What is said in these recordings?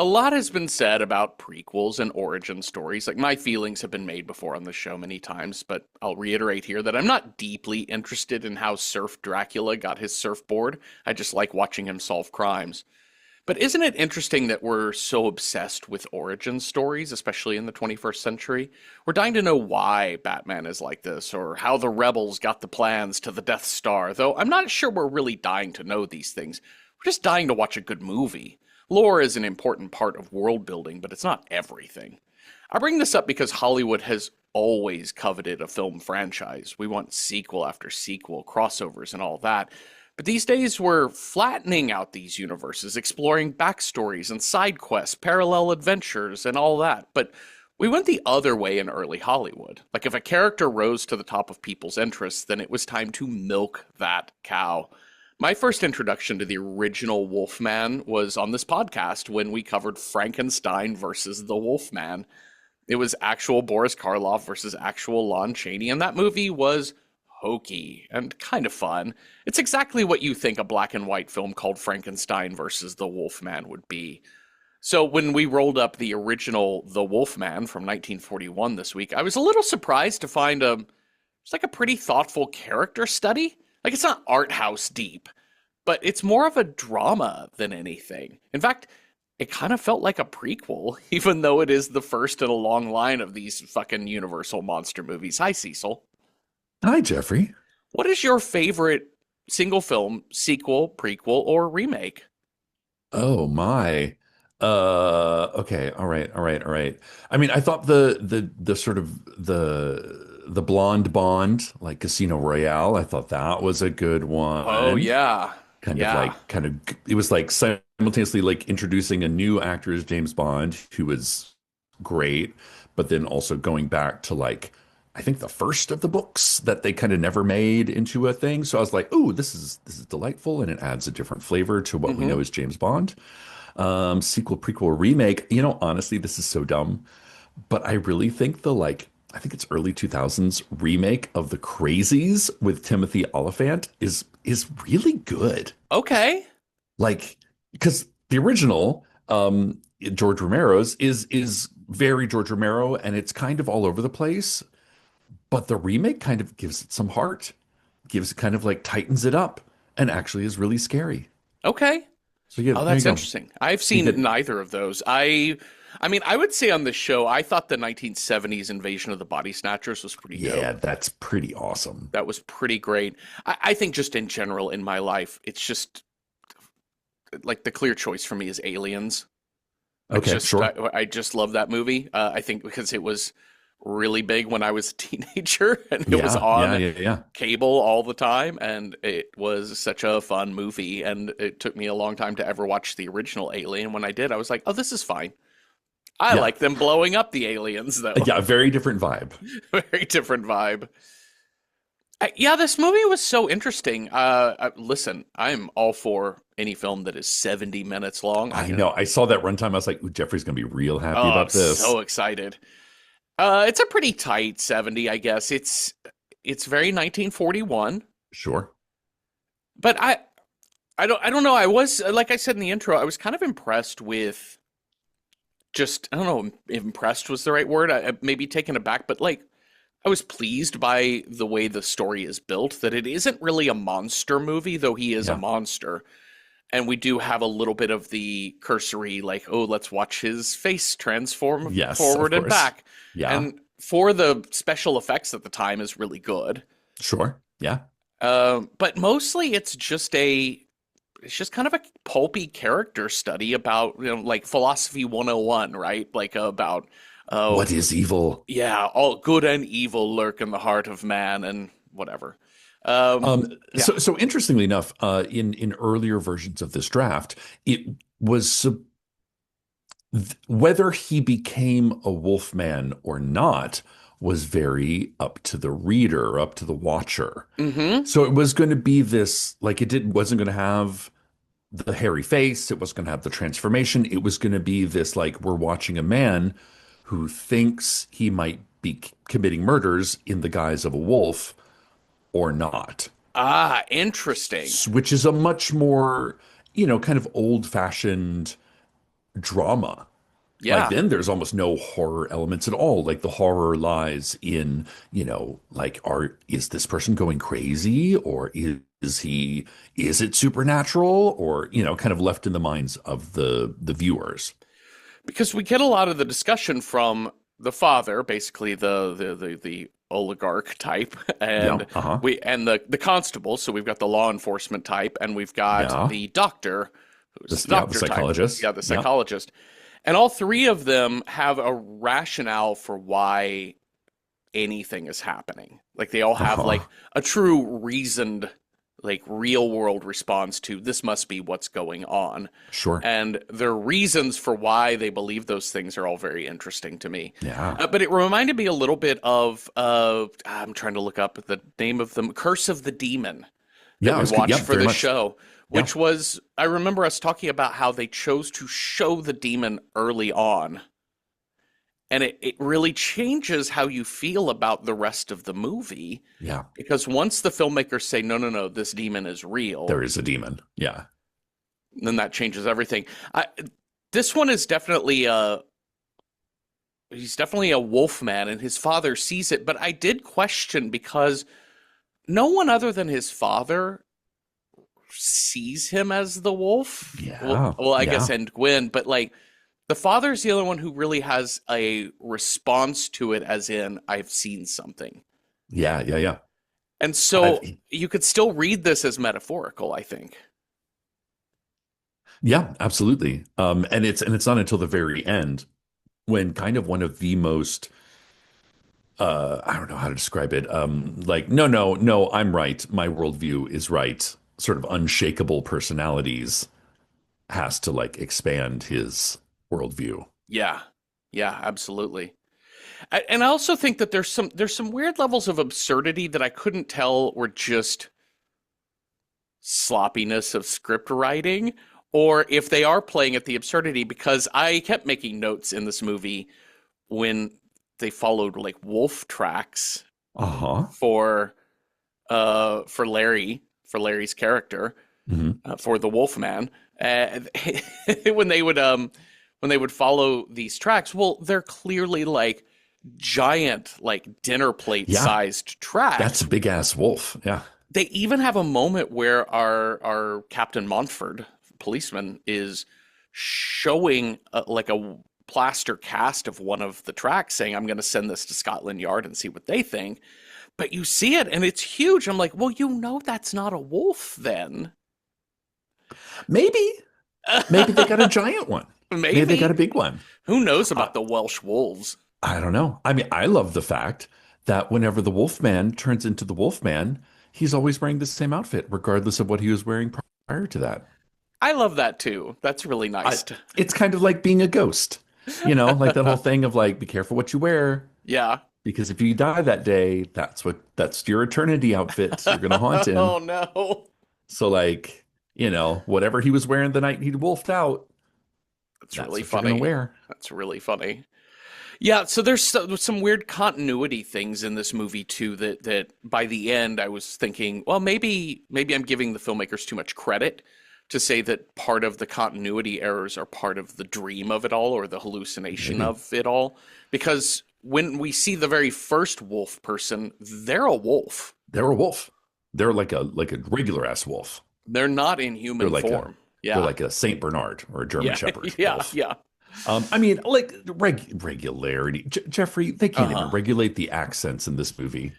A lot has been said about prequels and origin stories. Like, my feelings have been made before on the show many times, but I'll reiterate here that I'm not deeply interested in how Surf Dracula got his surfboard. I just like watching him solve crimes. But isn't it interesting that we're so obsessed with origin stories, especially in the 21st century? We're dying to know why Batman is like this, or how the rebels got the plans to the Death Star, though I'm not sure we're really dying to know these things. We're just dying to watch a good movie. Lore is an important part of world building, but it's not everything. I bring this up because Hollywood has always coveted a film franchise. We want sequel after sequel, crossovers, and all that. But these days, we're flattening out these universes, exploring backstories and side quests, parallel adventures, and all that. But we went the other way in early Hollywood. Like, if a character rose to the top of people's interests, then it was time to milk that cow. My first introduction to the original Wolfman was on this podcast when we covered Frankenstein versus the Wolfman. It was actual Boris Karloff versus actual Lon Chaney, and that movie was hokey and kind of fun. It's exactly what you think a black and white film called Frankenstein versus the Wolfman would be. So when we rolled up the original The Wolfman from 1941 this week, I was a little surprised to find it's like a pretty thoughtful character study. Like, it's not art house deep, but it's more of a drama than anything. In fact, it kind of felt like a prequel, even though it is the first in a long line of these fucking Universal monster movies. Hi, Cecil. Hi, Jeffrey. What is your favorite single film, sequel, prequel, or remake? Oh my. Okay, all right. I mean, I thought the sort of the blonde Bond, like Casino Royale, I thought that was a good Oh, one. yeah. Yeah. It was like simultaneously like introducing a new actor as James Bond who was great, but then also going back to like I think the first of the books that they kind of never made into a thing. So I was like, "Oh, this is delightful, and it adds a different flavor to what we Hmm. know as James Bond." Sequel, prequel, remake. You know, honestly, this is so dumb, but I really think I think it's early 2000s remake of The Crazies with Timothy Olyphant is really good. Okay. Like, because the original, George Romero's is very George Romero, and it's kind of all over the place. But the remake kind of gives it some heart, gives it kind of like tightens it up, and actually is really scary. Okay. So yeah, Oh, there you that's go. interesting. I've You seen get neither of those. I mean, I would say on the show, I thought the 1970s Invasion of the Body Snatchers was pretty yeah, dope. that's pretty awesome. That was pretty great. I think just in general in my life, it's just like the clear choice for me is Aliens. Okay, sure. I just love that movie. I think because it was really big when I was a teenager and it was on Yeah. cable all the time, and it was such a fun movie. And it took me a long time to ever watch the original Alien. When I did, I was like, "Oh, this is fine." I Yeah. like them blowing up the aliens, though. Yeah, very different vibe. Very different vibe. Yeah, this movie was so interesting. Listen, I'm all for any film that is 70 minutes long. I I can, know. I saw that runtime. I was like, "Ooh, Jeffrey's gonna be real happy oh, I'm about this." so excited. It's a pretty tight 70, I guess. It's very 1941, Sure. but I don't know. I was like I said in the intro, I was kind of impressed with just I don't know, if impressed was the right word. Maybe taken aback, but like I was pleased by the way the story is built. That it isn't really a monster movie, though he is a Yeah. monster. And we do have a little bit of the cursory, like, oh, let's watch his face transform Yes, of forward and course. back. Yeah. And for the special effects at the time is really good. Sure. Yeah. But mostly it's just kind of a pulpy character study about, like philosophy 101, right? Like about, oh, What is evil? yeah, all good and evil lurk in the heart of man and whatever. Um, yeah. So interestingly enough, in earlier versions of this draft, it was whether he became a Wolfman or not was very up to the reader, up to the watcher. Mm-hmm. So it was going to be this, like wasn't going to have the hairy face, it was going to have the transformation. It was going to be this, like, we're watching a man who thinks he might be committing murders in the guise of a wolf or not, Ah, interesting. which is a much more, kind of old-fashioned, drama. Like Yeah. then there's almost no horror elements at all. Like the horror lies in, like is this person going crazy or is it supernatural or, kind of left in the minds of the viewers. Because we get a lot of the discussion from the father, basically the oligarch type, Yeah. and Uh-huh. the constable. So we've got the law enforcement type, and we've got Yeah. the doctor, who's the Yeah, the doctor type. psychologist. Yeah, the Yeah. psychologist. And all three of them have a rationale for why anything is happening. Like they all have Uh-huh. like a true reasoned, like real world response to this must be what's going on. Sure. And their reasons for why they believe those things are all very interesting to me. Yeah. But it reminded me a little bit of, I'm trying to look up the name of them, Curse of the Demon, that Yeah, we watched yeah, for very the much. show, Yeah. which was, I remember us talking about how they chose to show the demon early on. And it really changes how you feel about the rest of the movie. Yeah. Because once the filmmakers say, no, no, no, this demon is real, There is a demon. Yeah. then that changes everything. This one is definitely he's definitely a wolf man, and his father sees it. But I did question because no one other than his father sees him as the wolf. Yeah. I guess Yeah. and Gwen, but like the father's the only one who really has a response to it, as in I've seen something. Yeah. Yeah. Yeah. And I've, so you could still read this as metaphorical, I think. yeah, absolutely. And it's not until the very end when kind of one of the most I don't know how to describe it. Like, no, no, no, I'm right. My worldview is right. Sort of unshakable personalities has to like expand his worldview. Yeah. Yeah, absolutely. And I also think that there's some weird levels of absurdity that I couldn't tell were just sloppiness of script writing or if they are playing at the absurdity because I kept making notes in this movie when they followed like wolf tracks Uh-huh. for Larry's character Hmm. for the Wolfman uh, when they would follow these tracks. Well, they're clearly like giant, like dinner plate Yeah, sized that's tracks. a big ass wolf. Yeah. They even have a moment where our Captain Montford, policeman, is showing like a plaster cast of one of the tracks, saying, "I'm going to send this to Scotland Yard and see what they think." But you see it, and it's huge. I'm like, well, that's not a wolf, then. Maybe, maybe they got a giant one. Maybe they got a Maybe. big one. Who knows I, about the Welsh wolves? I don't know. I mean, I love the fact that whenever the Wolfman turns into the Wolfman, he's always wearing the same outfit, regardless of what he was wearing prior to that. I love that too. That's really I, nice. it's kind of like being a ghost, like that whole thing of like, be careful what you wear, Yeah. because if you die that day, that's your eternity outfit. You're gonna haunt Oh him. no. So like, whatever he was wearing the night he wolfed out, That's that's really what you're gonna funny. wear. That's really funny. Yeah, so there's some weird continuity things in this movie too that by the end I was thinking, well, maybe I'm giving the filmmakers too much credit to say that part of the continuity errors are part of the dream of it all or the hallucination Maybe of it all because when we see the very first wolf person, they're a wolf. they're a wolf. They're like a regular ass wolf. They're not in They're human like a form. they're Yeah. like a Saint Bernard or a German Yeah. Shepherd Yeah. wolf. Yeah. I mean, like regularity. Jeffrey, they can't even Uh-huh. regulate the accents in this movie.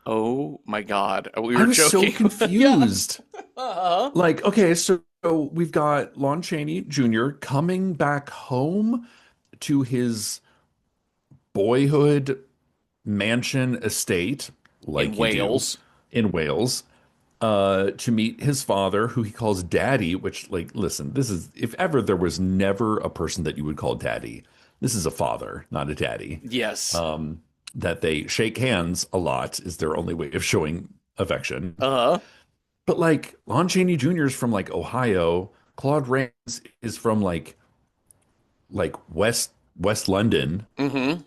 Oh my God. We I were was so joking. Yeah. confused. Uh-huh. Like, okay, so we've got Lon Chaney Jr. coming back home to his boyhood mansion estate, In like you do Wales. in Wales, to meet his father, who he calls Daddy, which, like, listen, this is, if ever there was never a person that you would call Daddy, this is a father, not a daddy. Yes. That they shake hands a lot is their only way of showing affection. Uh-huh. But like Lon Chaney Jr. is from like Ohio. Claude Rains is from like West London. Mm-hmm.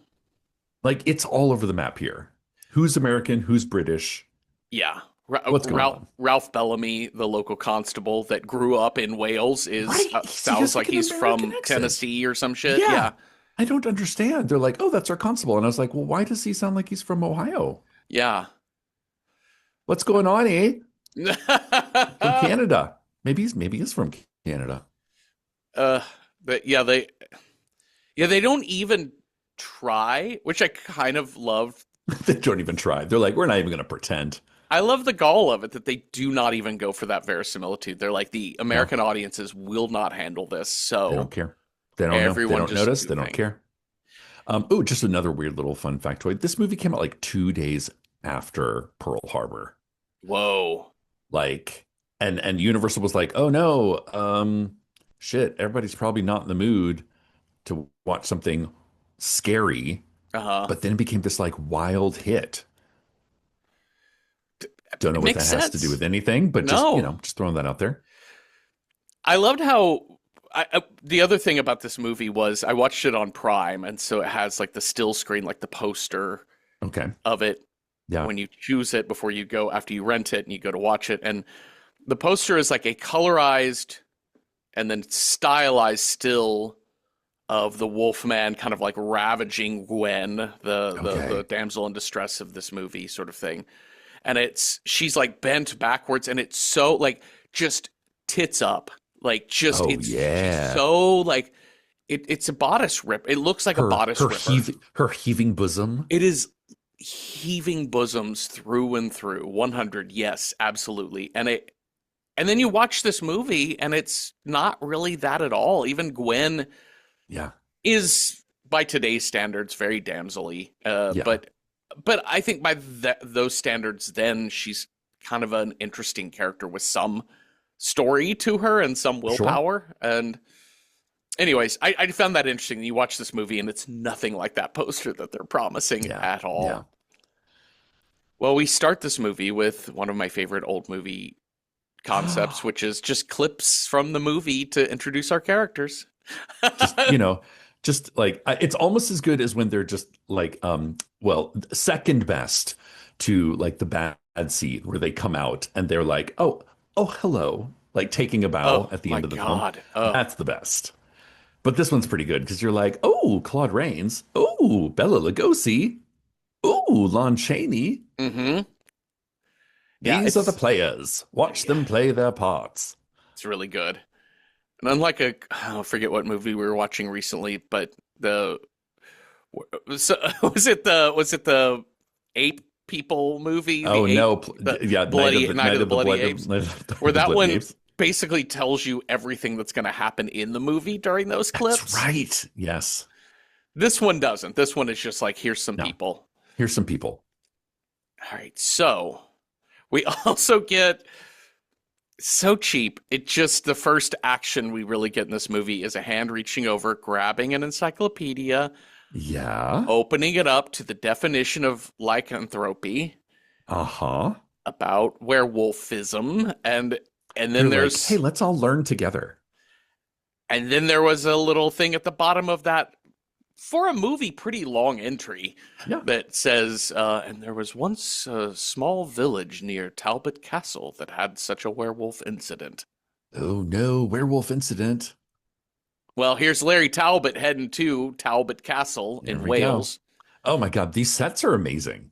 Like it's all over the map here. Who's American? Who's British? Yeah. What's going on? Ralph Bellamy, the local constable that grew up in Wales, is Right? He has sounds like like an he's American from accent. Tennessee or some shit. Yeah. Yeah, I don't understand. They're like, oh, that's our constable. And I was like, well, why does he sound like he's from Ohio? yeah. What's going on, eh? From Canada. Maybe he's from Canada. uh, but yeah, they don't even try, which I kind of love. They don't even try. They're like, we're not even going to pretend. I love the gall of it that they do not even go for that verisimilitude. They're like, the No, American audiences will not handle this, they don't so care. They don't know. They everyone don't just notice. do They the don't thing. care. Oh, just another weird little fun factoid. This movie came out like 2 days after Pearl Harbor. Whoa. Like, and Universal was like, oh no, shit, everybody's probably not in the mood to watch something scary. Uh-huh. But then it became this like wild hit. Don't know It what makes that has to do sense. with anything, but just, No. just throwing that out there. I loved how the other thing about this movie was I watched it on Prime, and so it has like the still screen, like the poster Okay. of it Yeah. when you choose it before you go after you rent it and you go to watch it. And the poster is like a colorized and then stylized still of the Wolfman kind of like ravaging Gwen, the Okay. damsel in distress of this movie, sort of thing. And she's like bent backwards, and it's so like just tits up, like just Oh it's she's yeah. so like it's a bodice rip. It looks like a Her bodice her ripper. heaving bosom. It is heaving bosoms through and through. 100, yes, absolutely. And then you watch this movie, and it's not really that at all. Even Gwen Yeah. is, by today's standards, very damselly. Yeah. But I think by those standards, then she's kind of an interesting character with some story to her and some Sure. willpower. And anyways, I found that interesting. You watch this movie, and it's nothing like that poster that they're promising Yeah. at Yeah. all. Well, we start this movie with one of my favorite old movie concepts, which is just clips from the movie to introduce our characters. Just, just like it's almost as good as when they're just like well, second best to like the bad scene where they come out and they're like, oh, hello, like taking a bow Oh at the my end of the film. God. Oh. That's the best. But this one's pretty good because you're like, oh, Claude Rains, oh, Bella Lugosi, oh, Lon Chaney. Mm-hmm. Yeah, These are the players. Watch them play their parts. it's really good. And unlike I forget what movie we were watching recently, but was it the ape people movie, Oh no, the yeah, Night of the Bloody Apes, Night of where the that Bloody one Apes. basically tells you everything that's going to happen in the movie during those That's clips. right. Yes. This one doesn't. This one is just like, here's some No. people. Here's some people. All right, so we also get so cheap. It just the first action we really get in this movie is a hand reaching over, grabbing an encyclopedia, Yeah. opening it up to the definition of lycanthropy, Uh-huh. about werewolfism, and then You're like, there's hey, let's all learn together. and then there was a little thing at the bottom of that for a movie pretty long entry Yeah. that says, and there was once a small village near Talbot Castle that had such a werewolf incident. Oh no, werewolf incident. Well, here's Larry Talbot heading to Talbot Castle There in we go. Wales. Oh my God, these sets are amazing.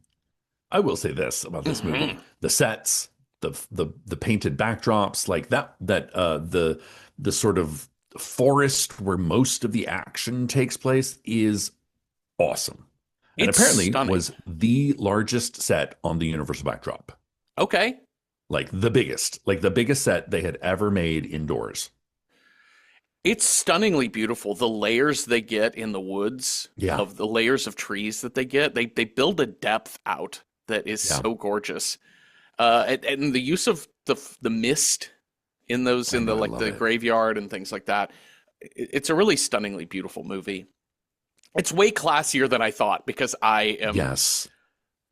I will say this about this movie. Mhm. The sets, the painted backdrops, like the sort of forest where most of the action takes place is awesome. And It's apparently stunning. was the largest set on the Universal backdrop. Okay. Like the biggest set they had ever made indoors. It's stunningly beautiful. The layers they get in the woods, Yeah. of the layers of trees that they get, they build a depth out that is Yeah. so gorgeous. And the use of the mist in those I in know, the I like love the it. graveyard and things like that. It's a really stunningly beautiful movie. It's way classier than I thought because I am Yes,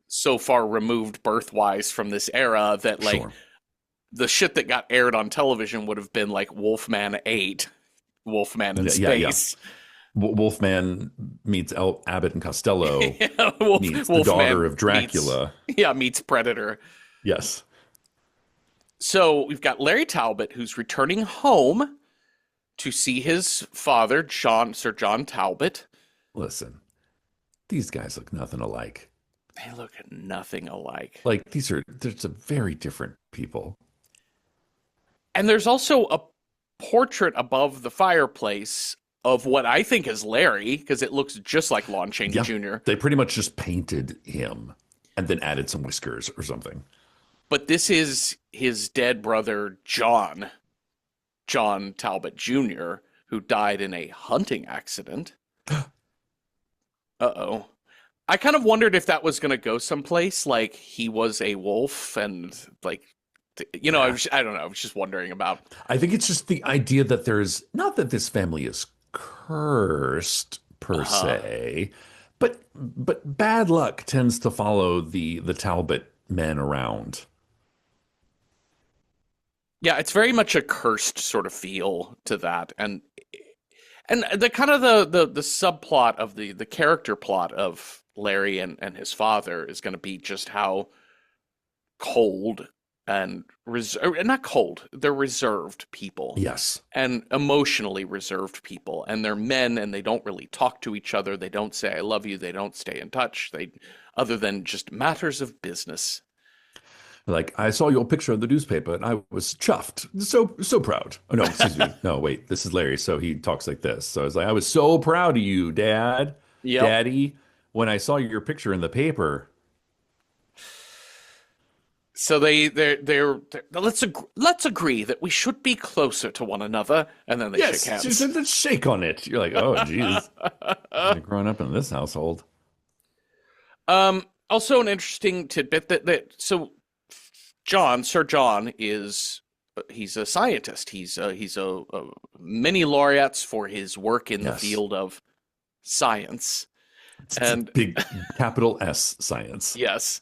so far removed birthwise from this era that like sure. the shit that got aired on television would have been like Wolfman 8, Wolfman in Yeah. Space. Wolfman meets Abbott and Costello Yeah, meets the daughter of meets, Dracula. yeah, meets Predator. Yes. So we've got Larry Talbot, who's returning home to see his father, Sir John Talbot. Listen, these guys look nothing alike. They look nothing alike. Like there's a very different people. And there's also a portrait above the fireplace of what I think is Larry, because it looks just like Lon Chaney Yeah, Jr. they pretty much just painted him and then added some whiskers or something. But this is his dead brother, John Talbot Jr., who died in a hunting accident. Uh-oh. I kind of wondered if that was going to go someplace, like he was a wolf and like, Yeah. I don't know. I was just wondering about. I think it's just the idea that there's not that this family is cursed per Uh, se, but bad luck tends to follow the Talbot men around. yeah, it's very much a cursed sort of feel to that, and the kind of the subplot of the character plot of Larry and his father is going to be just how cold and not cold, they're reserved people Yes. and emotionally reserved people, and they're men and they don't really talk to each other, they don't say I love you, they don't stay in touch, they other than just matters of business. Like I saw your picture in the newspaper and I was chuffed. So proud. Oh no, excuse me. No, wait, this is Larry. So he talks like this. So I was like, I was so proud of you, Dad, Yep. Daddy, when I saw your picture in the paper. So they're let's agree that we should be closer to one another, and then they Yes, shake just hands. let's shake on it. You're like, oh geez. I've grown up in this household. Also an interesting tidbit that so Sir John he's a scientist. He's a many laureates for his work in the Yes. field of science. It's a And big capital S science. yes,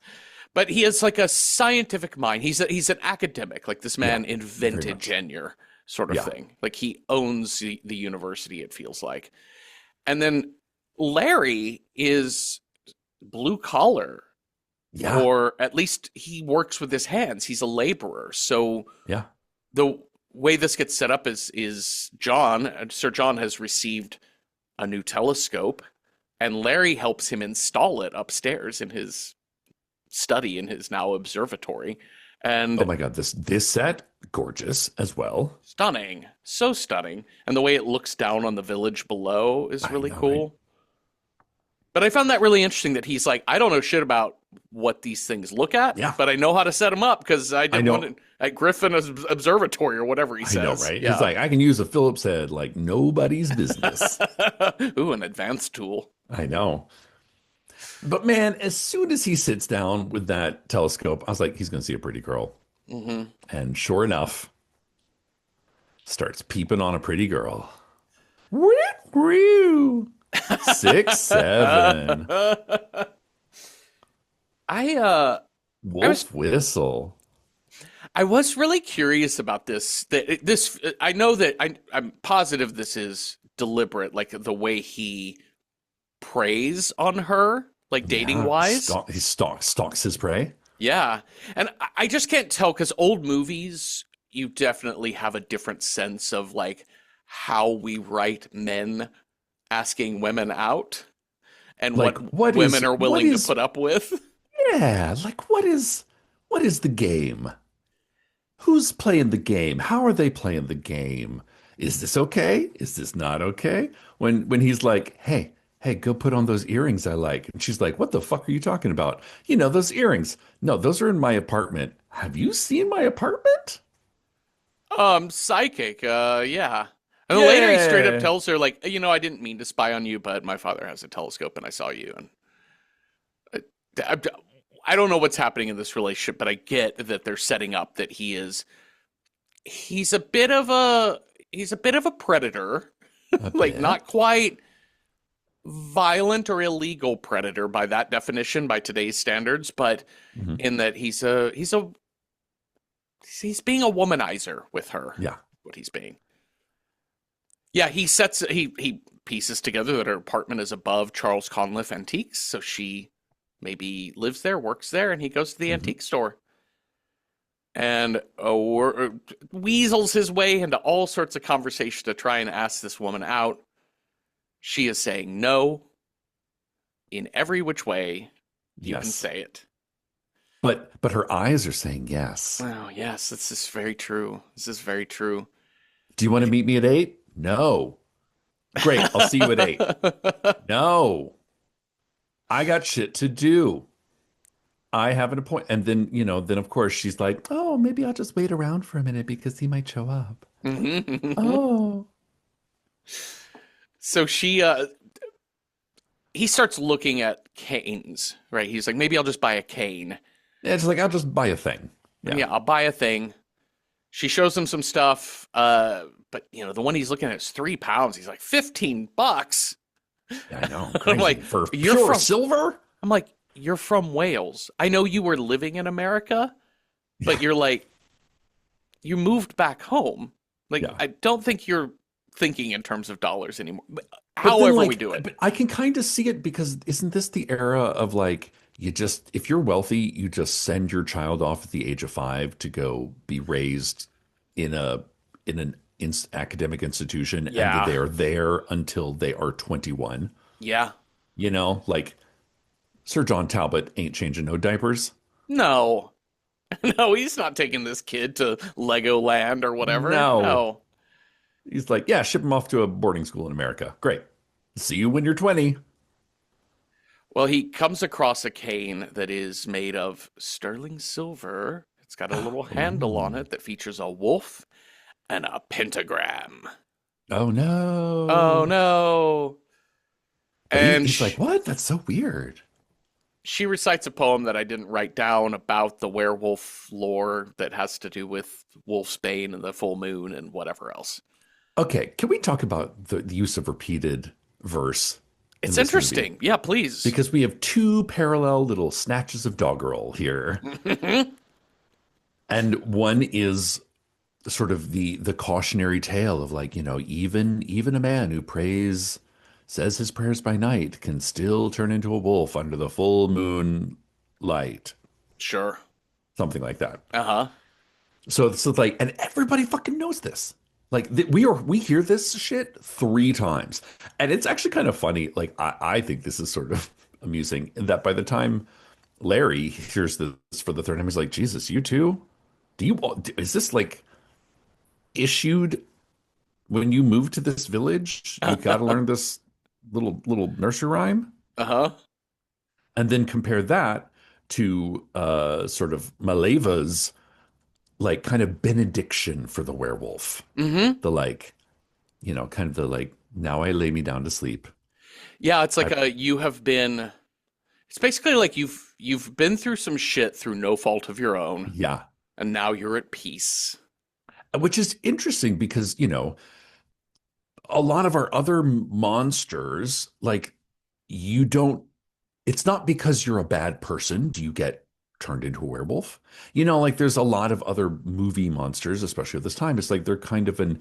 but he has like a scientific mind. He's an academic. Like this Yeah, man very invented much. tenure sort of Yeah. thing. Like he owns the university, it feels like. And then Larry is blue collar, Yeah. or at least he works with his hands. He's a laborer. So Yeah. the way this gets set up is Sir John has received a new telescope, and Larry helps him install it upstairs in his study in his now observatory. Oh And my God, this set, gorgeous as well. stunning, so stunning. And the way it looks down on the village below is I really know, right? cool. But I found that really interesting that he's like, I don't know shit about what these things look at, Yeah. but I know how to set them up because I I did know. one at Griffin Observatory or whatever he I know, says. right? Yeah. He's like, I can use a Phillips head like nobody's business. Ooh, an advanced tool. I know. But man, as soon as he sits down with that telescope, I was like, he's going to see a pretty girl. Hmm. And sure enough, starts peeping on a pretty girl. Woo, woo. 6'7". I Wolf whistle. I was really curious about this. I know that I'm positive this is deliberate, like the way he preys on her, like dating Yeah, wise. he stalks his prey. Yeah. And I just can't tell because old movies, you definitely have a different sense of like how we write men asking women out and Like, what women are willing to put up with. yeah, like what is the game? Who's playing the game? How are they playing the game? Is this okay? Is this not okay? When he's like, hey, go put on those earrings I like. And she's like, what the fuck are you talking about? You know, those earrings. No, those are in my apartment. Have you seen my apartment? Psychic, yeah. And then later he straight up Yeah. tells her, like, I didn't mean to spy on you, but my father has a telescope and I saw you. And I, I don't know what's happening in this relationship, but I get that they're setting up that he's a bit of a predator, A like bit. not quite violent or illegal predator by that definition, by today's standards, but Mhm. in that he's being a womanizer with her. Yeah. What he's being. Yeah, he pieces together that her apartment is above Charles Conliffe Antiques, so she maybe lives there, works there, and he goes to the Mhm. antique store. and weasels his way into all sorts of conversation to try and ask this woman out. She is saying no in every which way you can Yes. say it. But her eyes are saying yes. Oh, yes, this is very true. This is very true. Do you want to meet me at 8? No. Great. I'll see you at 8. No. I got shit to do. I have an appointment. And then, then of course she's like, oh, maybe I'll just wait around for a minute because he might show up. Oh. So he starts looking at canes, right? He's like, maybe I'll just buy a cane. Yeah, it's like, I'll just buy a thing. Yeah. Yeah, I'll buy a thing. She shows him some stuff, but the one he's looking at is 3 pounds. He's like, $15. Yeah, I know. I'm Crazy. like, For you're pure from silver? I'm like, you're from Wales. I know you were living in America, but you're like, you moved back home. Like, Yeah. I don't think you're thinking in terms of dollars anymore. But But then, however we do it. but I can kind of see it because isn't this the era of like if you're wealthy, you just send your child off at the age of 5 to go be raised in an academic institution, and that Yeah. they are there until they are 21. Yeah. Like Sir John Talbot ain't changing no diapers. No. No, he's not taking this kid to Legoland or whatever. No. No. He's like, yeah, ship him off to a boarding school in America. Great. See you when you're 20. Well, he comes across a cane that is made of sterling silver. It's got a little handle on Ooh. it that features a wolf and a pentagram. Oh Oh no. no. But And he's like, what? That's so weird. she recites a poem that I didn't write down about the werewolf lore that has to do with wolfsbane and the full moon and whatever else. Okay, can we talk about the use of repeated verse in It's this movie? interesting. Yeah, please. Because we have two parallel little snatches of doggerel here. And one is sort of the cautionary tale of like, even a man who says his prayers by night can still turn into a wolf under the full moon light. Sure. Something like that. Uh-huh. So it's like, and everybody fucking knows this. Like we hear this shit 3 times, and it's actually kind of funny. Like I think this is sort of amusing that by the time Larry hears this for the 3rd time, he's like, Jesus, you too? Is this like issued when you move to this village? You got to learn this little nursery rhyme, Uh-huh. and then compare that to sort of Maleva's like kind of benediction for the werewolf. Mm-hmm. The like, kind of the like, now I lay me down to sleep. Yeah, it's like I, it's basically like you've been through some shit through no fault of your own, yeah. and now you're at peace. Which is interesting because, a lot of our other monsters, like you don't, it's not because you're a bad person do you get turned into a werewolf. Like there's a lot of other movie monsters, especially at this time. It's like they're kind of an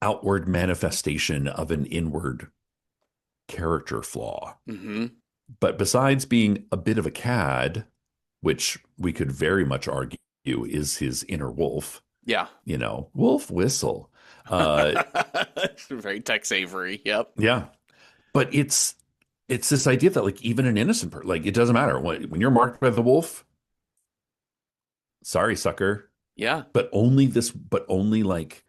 outward manifestation of an inward character flaw. Mm-hmm. But besides being a bit of a cad, which we could very much argue is his inner wolf, Yeah. wolf whistle. Uh, Very Tex Avery. Yep. yeah. But it's this idea that like even an innocent person, like it doesn't matter when you're marked by the wolf. Sorry, sucker. Yeah. But only like,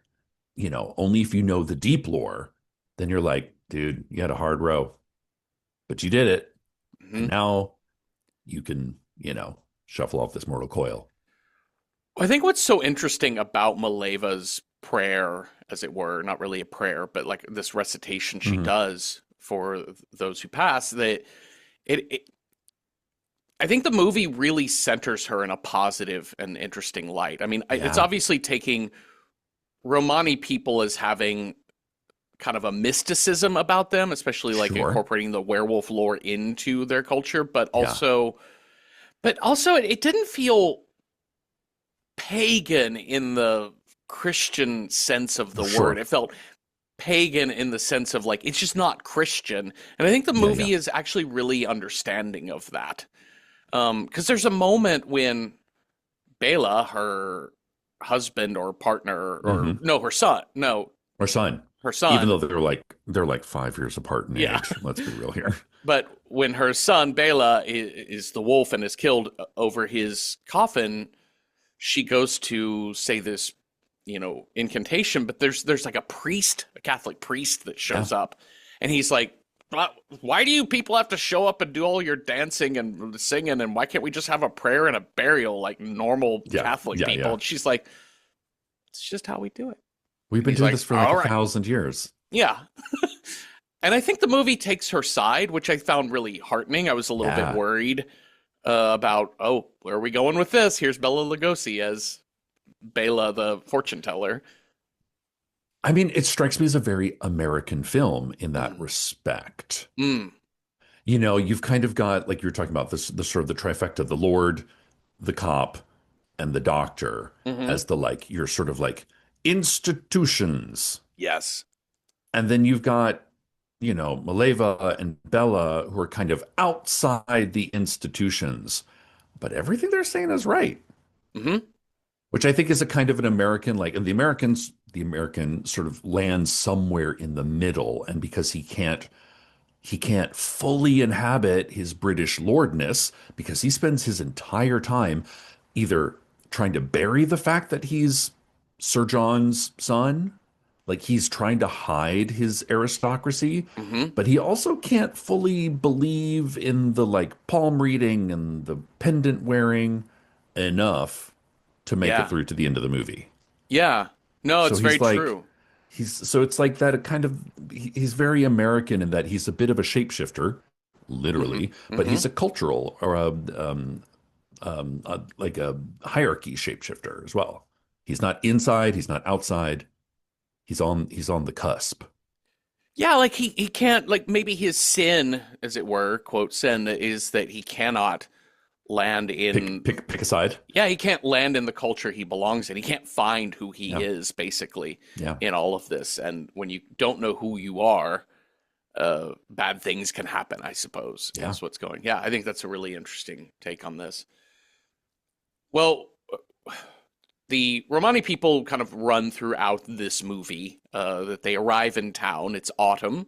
only if you know the deep lore, then you're like, dude, you had a hard row, but you did it. Mm-hmm. And now you can, shuffle off this mortal coil. I think what's so interesting about Maleva's prayer, as it were, not really a prayer, but like this recitation she Mhm. does for those who pass, that it I think the movie really centers her in a positive and interesting light. I mean, it's Yeah. obviously taking Romani people as having kind of a mysticism about them, especially like Sure. incorporating the werewolf lore into their culture, but Yeah. also it didn't feel pagan in the Christian sense of the Sure. word. It felt pagan in the sense of like it's just not Christian. And I think the Yeah, movie yeah. is actually really understanding of that. Because there's a moment when Bela, her husband or partner, or Hmm. no, her son, no, Or son, her even son, though they're like 5 years apart in yeah. age. Let's be real here. But when her son Bela is the wolf and is killed over his coffin, she goes to say this, incantation. But there's like a priest, a Catholic priest that Yeah, shows up, and he's like, why do you people have to show up and do all your dancing and singing? And why can't we just have a prayer and a burial like normal yeah, Catholic yeah, people? yeah. And she's like, it's just how we do it. We've And been he's doing like, this for like all a right. 1,000 years. Yeah. And I think the movie takes her side, which I found really heartening. I was a little bit Yeah. worried about, oh, where are we going with this? Here's Bela Lugosi as Bela the fortune teller. I mean, it strikes me as a very American film in that Mm. respect. Mm. You've kind of got, like you were talking about, this the sort of the trifecta, the Lord, the cop, and the doctor Hmm. as the like your sort of like institutions. Yes. And then you've got, Maleva and Bella who are kind of outside the institutions, but everything they're saying is right, Hmm. which I think is a kind of an American, like, and the American sort of lands somewhere in the middle. And because he can't fully inhabit his British lordness because he spends his entire time either trying to bury the fact that he's Sir John's son, like he's trying to hide his aristocracy, Hmm. but he also can't fully believe in the like palm reading and the pendant wearing enough to make it Yeah. through to the end of the movie. Yeah. No, So it's very he's like, true. so it's like that kind of, he's very American in that he's a bit of a shapeshifter, Hmm. literally, but Hmm. he's a cultural or like a hierarchy shapeshifter as well. He's not inside, he's not outside. He's on the cusp. Yeah, like he can't, like, maybe his sin, as it were, quote sin, is that he cannot land Pick in, pick pick a side. yeah, he can't land in the culture he belongs in. He can't find who he Yeah. is, basically, Yeah. in all of this. And when you don't know who you are, bad things can happen, I suppose, Yeah. is what's going. Yeah, I think that's a really interesting take on this. Well, the Romani people kind of run throughout this movie, that they arrive in town. It's autumn,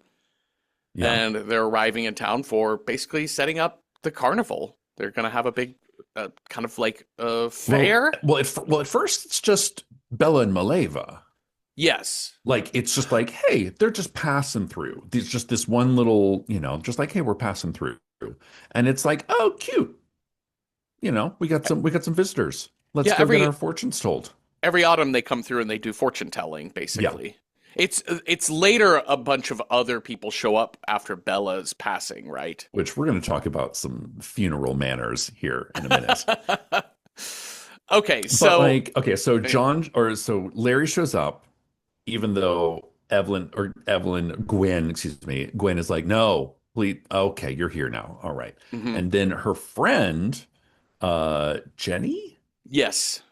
Yeah. and they're arriving in town for basically setting up the carnival. They're going to have a big kind of like Well, fair. at first it's just Bella and Maleva. Yes. Like it's just like, hey, they're just passing through. There's just this one little, just like, hey, we're passing through. And it's like, oh, cute. We got some visitors. Let's Yeah, go get every our fortunes told. every autumn they come through and they do fortune telling, Yeah, basically. It's later a bunch of other people show up after Bella's passing, right? which we're going to talk about some funeral manners here in a minute. Okay, But so like, okay, so Larry shows up, even though Gwen is like, no, please, okay, you're here now. All right. mhm. And then her friend, Jenny, Yes.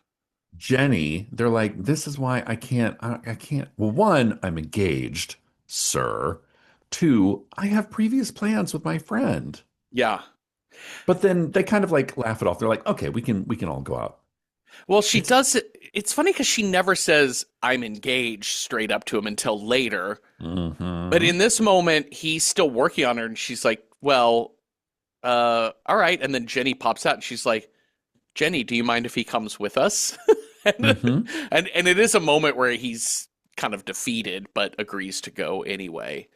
they're like, this is why I can't. Well, one, I'm engaged, sir. Two, I have previous plans with my friend. Yeah. But then they kind of like laugh it off. They're like, okay, we can all go out. Well, she It's does it. It's funny because she never says I'm engaged straight up to him until later. But hmm in this moment, he's still working on her, and she's like, "Well, all right." And then Jenny pops out, and she's like, "Jenny, do you mind if he comes with us?" and, hmm and it is a moment where he's kind of defeated, but agrees to go anyway.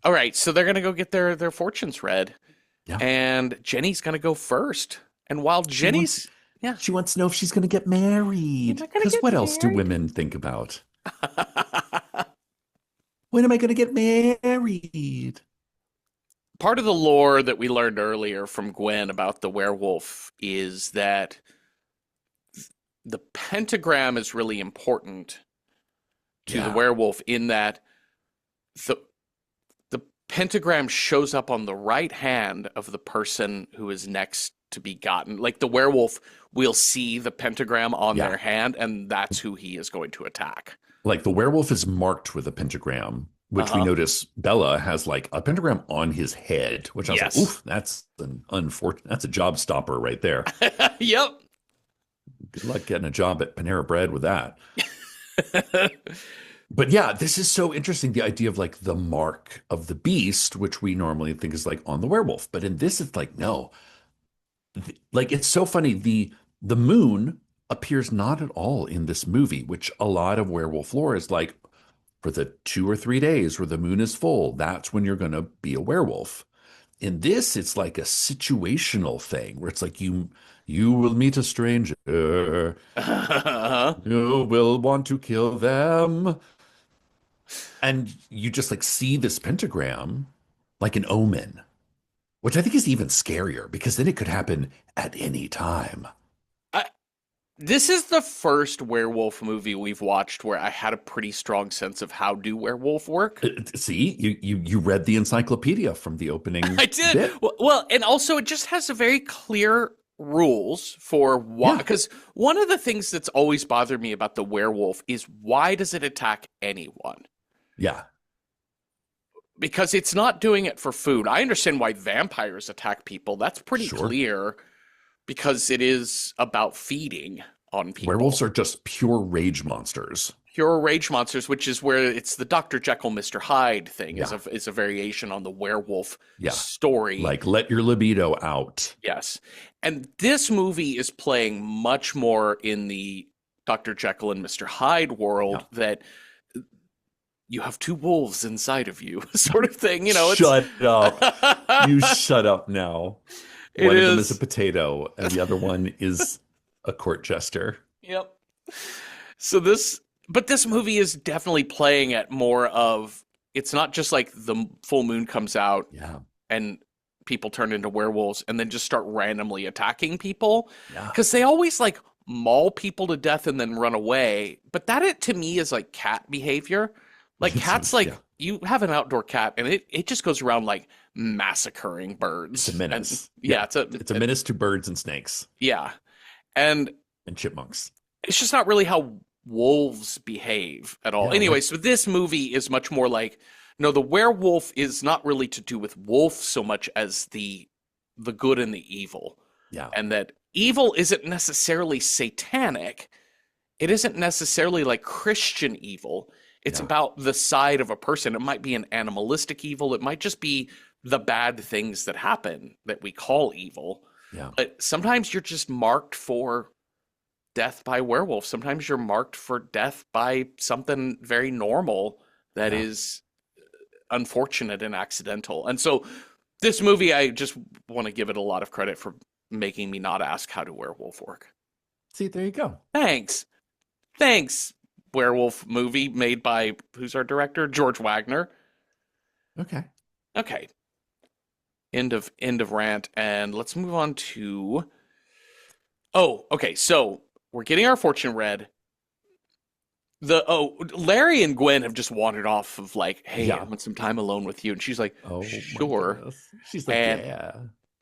All right, so they're gonna go get their fortunes read, Yeah. and Jenny's gonna go first. And while She wants Jenny's, yeah, she wants to know if she's going to get you're married. not gonna Because get what else do married. women think about? When am I going to get married? Part of the lore that we learned earlier from Gwen about the werewolf is that the pentagram is really important to the Yeah. werewolf in that the the pentagram shows up on the right hand of the person who is next to be gotten. Like the werewolf will see the pentagram on Yeah. their hand, and that's who he is going to attack. Like the werewolf is marked with a pentagram, which we Uh-huh. notice Bella has like a pentagram on his head, which I was like, Yes. oof, that's a job stopper right there. Yep. Good luck getting a job at Panera Bread with that. But yeah, this is so interesting. The idea of like the mark of the beast, which we normally think is like on the werewolf. But in this, it's like, no. Like it's so funny. The moon appears not at all in this movie, which a lot of werewolf lore is like for the 2 or 3 days where the moon is full, that's when you're gonna be a werewolf. In this, it's like a situational thing where it's like you will meet a stranger. You will want to kill them. And you just like see this pentagram like an omen, which I think is even scarier because then it could happen at any time. I, this is the first werewolf movie we've watched where I had a pretty strong sense of how do werewolf work. See, you read the encyclopedia from the opening I did. bit. Well, and also it just has a very clear rules for why. Yeah, Because one of the things that's always bothered me about the werewolf is why does it attack anyone? yeah, Because it's not doing it for food. I understand why vampires attack people. That's pretty sure. clear because it is about feeding on Werewolves people. are just pure rage monsters. Pure rage monsters, which is where it's the Dr. Jekyll, Mr. Hyde thing, Yeah, is a variation on the werewolf yeah. story. Like let your libido out. Yes. And this movie is playing much more in the Dr. Jekyll and Mr. Hyde Yeah. world that you have two wolves inside of you, sort of thing. It's Shut up. You shut up now. it One of them is a is. potato, and the other one is a court jester. Yep. But this movie is definitely playing at more of it's not just like the full moon comes out Yeah, and people turn into werewolves and then just start randomly attacking people yeah. because they always like maul people to death and then run away. But it to me is like cat behavior. Like cats, like Yeah. you have an outdoor cat and it just goes around like massacring It's birds. a And menace. yeah, Yeah, it's a menace to birds and snakes yeah. And and chipmunks. it's just not really how wolves behave at all. Yeah, Anyway, so this movie is much more like no, the werewolf is not really to do with wolf so much as the good and the evil. yeah, And that evil isn't necessarily satanic. It isn't necessarily like Christian evil. It's yeah, about the side of a person. It might be an animalistic evil. It might just be the bad things that happen that we call evil. yeah, But sometimes you're just marked for death by werewolf. Sometimes you're marked for death by something very normal that yeah. is unfortunate and accidental. And so this movie, I just want to give it a lot of credit for making me not ask how do werewolf work. See, there you go. Thanks. Thanks, werewolf movie made by who's our director? George Wagner. Okay. Okay. End of rant. And let's move on to okay, so we're getting our fortune read. Larry and Gwen have just wandered off of like, hey, I Yeah. want some time alone with you. And she's like, Oh my sure. goodness. She's like, And yeah.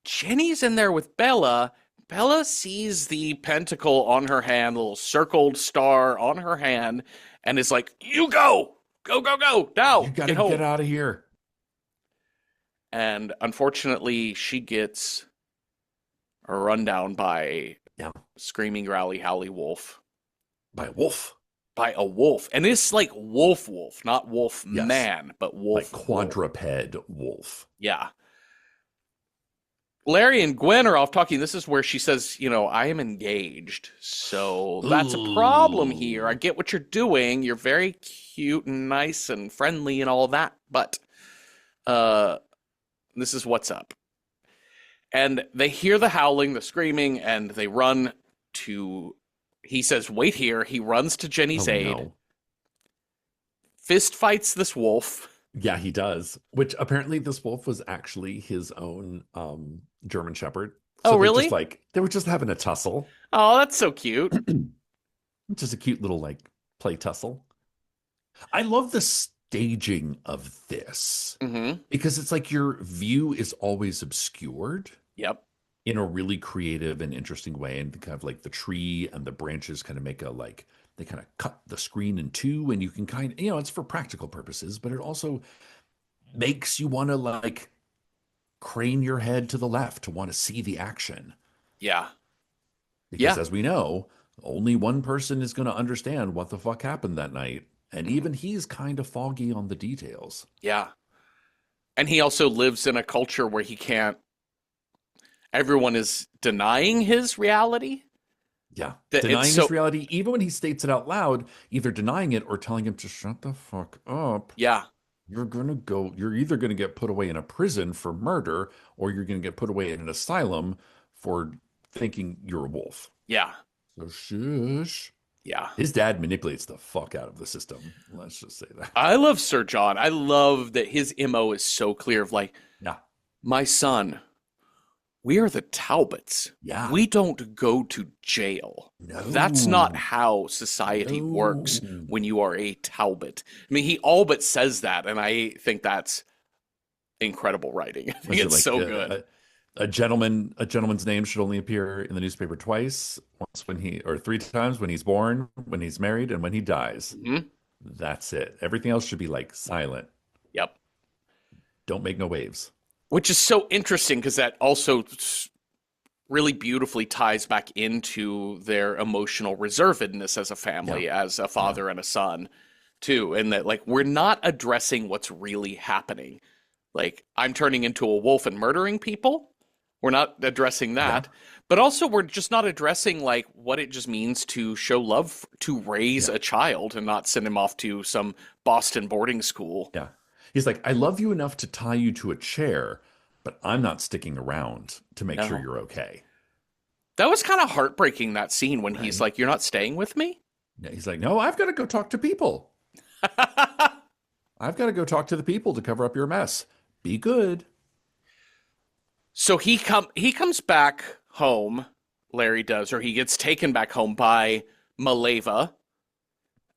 Jenny's in there with Bella. Bella sees the pentacle on her hand, the little circled star on her hand, and is like, you go! Go, go, go! Now! You gotta Get home! get out of here. And unfortunately, she gets a rundown by Yeah. screaming growly howly wolf. By a wolf. By a wolf. And it's like wolf, not wolf Yes. man, but wolf. Like quadruped wolf. Yeah. Larry and Gwen are off talking. This is where she says, I am engaged. So that's a problem here. I get what you're doing. You're very cute and nice and friendly and all that, but this is what's up. And they hear the howling, the screaming, and they run to he says, wait here. He runs to Jenny's aid. No. Fist fights this wolf. Yeah, he does. Which apparently this wolf was actually his own German Shepherd. Oh, So really? they were just having a tussle. Oh, that's so cute. Just a cute little like play tussle. I love the staging of this Mm-hmm. because it's like your view is always obscured Yep. in a really creative and interesting way. And kind of like the tree and the branches kind of make a like, they kind of cut the screen in two and you can kind of, it's for practical purposes, but it also makes you want to like crane your head to the left to want to see the action. Yeah. Because Yeah. as we know, only one person is going to understand what the fuck happened that night. And Mhm. even he's kind of foggy on the details. Yeah. And he also lives in a culture where he can't, everyone is denying his reality. Yeah. That it's Denying his so, reality, even when he states it out loud, either denying it or telling him to shut the fuck up. yeah, You're either going to get put away in a prison for murder or you're going to get put away in an asylum for thinking you're a wolf. yeah, So shush. yeah. His dad manipulates the fuck out of the system. Let's just say that. I love Sir John. I love that his MO is so clear of like, Yeah. my son, we are the Talbots. Yeah. We don't go to jail. That's not No. how society works No. when you are a Talbot. I mean, he all but says that, and I think that's incredible writing. I think Was it it's like so good. a gentleman's name should only appear in the newspaper twice, once when he or three times when he's born, when he's married, and when he dies. Mhm. That's it. Everything else should be like silent. Yep. Don't make no waves. Which is so interesting because that also really beautifully ties back into their emotional reservedness as a Yeah. family, as a Yeah. father and a son, too. And that, like, we're not addressing what's really happening. Like, I'm turning into a wolf and murdering people. We're not addressing Yeah. that. But also, we're just not addressing, like, what it just means to show love, to raise Yeah. a child and not send him off to some Boston boarding school. Yeah. He's like, I love you enough to tie you to a chair, but I'm not sticking around to make sure No. you're okay. That was kind of heartbreaking, that scene when he's Right? like, "You're not staying with me?" Yeah. He's like, no, I've got to go talk to people. I've got to go talk to the people to cover up your mess. Be good. So he comes back home, Larry does, or he gets taken back home by Maleva,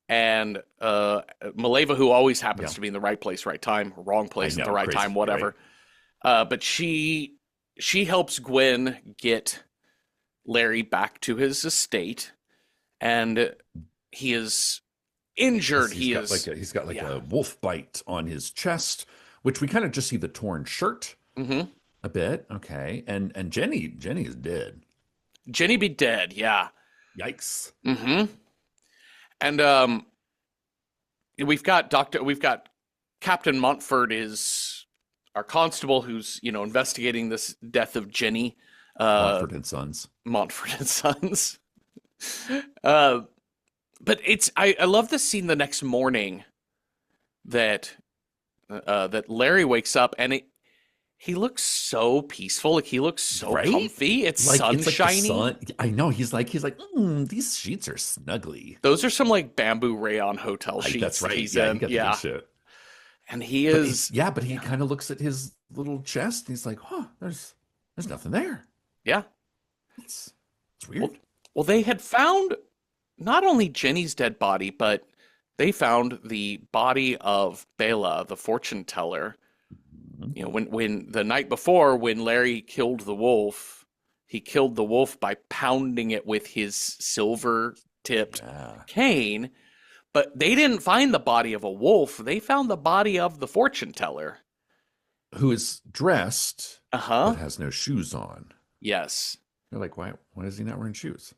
and Maleva, who always happens Yeah. to be in the right place, right time, wrong I place at the know. right time, Crazy, right? whatever. But she helps Gwen get Larry back to his estate, and he is injured. He is, He's got like yeah. a wolf bite on his chest, which we kind of just see the torn shirt Mm-hmm. a bit. Okay. And Jenny is dead. Jenny be dead, yeah. Yikes. Mm-hmm. And we've got Captain Montfort is our constable who's, investigating this death of Jenny, uh Montfort and Sons. Montfort and Sons. uh but I love the scene the next morning that that Larry wakes up and he looks so peaceful, like he looks so Right? comfy. It's Like it's like the sunshiny. sun. I know. He's like, these sheets are snuggly. Those are some like bamboo rayon hotel sheets That's that right. he's Yeah, you in. got the good Yeah. shit. And he is, But he yeah. kind of looks at his little chest and he's like, huh, there's nothing there. Yeah. It's Well, weird. well, they had found not only Jenny's dead body, but they found the body of Bela, the fortune teller. Mhm. When the night before, when Larry killed the wolf, he killed the wolf by pounding it with his silver tipped Yeah. cane. But they didn't find the body of a wolf. They found the body of the fortune teller. Who is dressed Uh-huh. but has no shoes on. Yes. They're like, why is he not wearing shoes?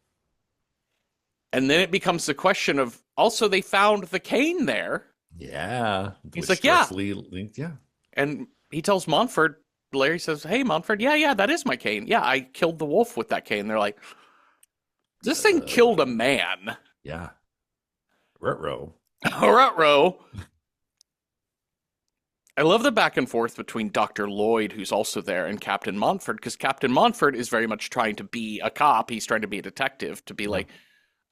And then it becomes the question of also they found the cane there. Yeah. He's Which like, yeah. directly linked, yeah. And he tells Montfort, Larry says, "Hey, Montfort, yeah, that is my cane. Yeah, I killed the wolf with that cane." They're like, "This thing killed a man." Yeah. Retro. Ruh-roh. I love the back and forth between Dr. Lloyd, who's also there, and Captain Montfort, because Captain Montfort is very much trying to be a cop. He's trying to be a detective, to be like,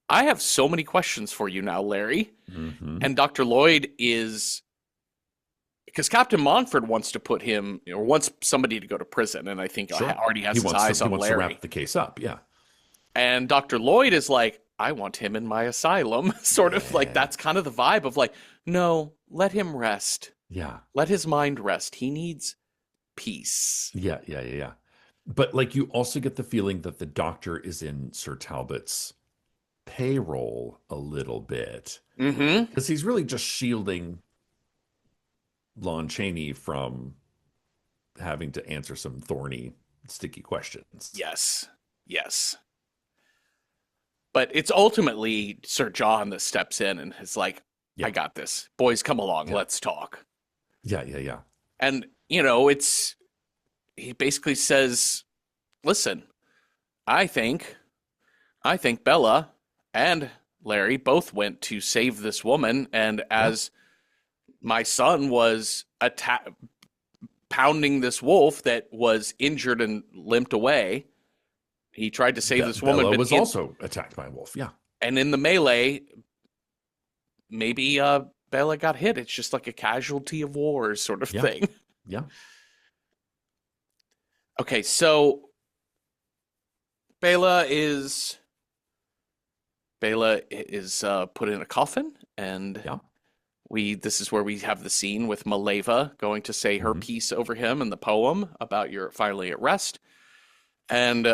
"I have so many questions for you now, Larry." Mm-hmm. And Dr. Lloyd is, because Captain Montfort wants to put him, or wants somebody to go to prison, and I think Sure. already has He his wants eyes to, he on wants to Larry. wrap the case up. Yeah. And Dr. Lloyd is like, "I want him in my asylum." Sort of like, Yeah. that's kind of the vibe of like, no, let him rest. Yeah. Let his mind rest. He needs peace. Yeah. But like you also get the feeling that the doctor is in Sir Talbot's payroll a little bit Mm-hmm. because he's really just shielding Lon Chaney from having to answer some thorny, sticky questions. Yes. Yes. But it's ultimately Sir John that steps in and is like, Yeah. I got this. Boys, come along. Yeah. Let's talk. Yeah. Yeah. Yeah. And, he basically says, listen, I think, I think Bella and Larry both went to save this woman. And Yeah. as my son was pounding this wolf that was injured and limped away, he tried to save this woman, Bella but was also attacked by a wolf. Yeah. and in the melee, maybe Bella got hit. It's just like a casualty of war sort of Yeah. thing. Yeah. Okay, so Bela is put in a coffin, and Yeah. this is where we have the scene with Maleva going to say her Mhm. piece over him in the poem about you're finally at rest. And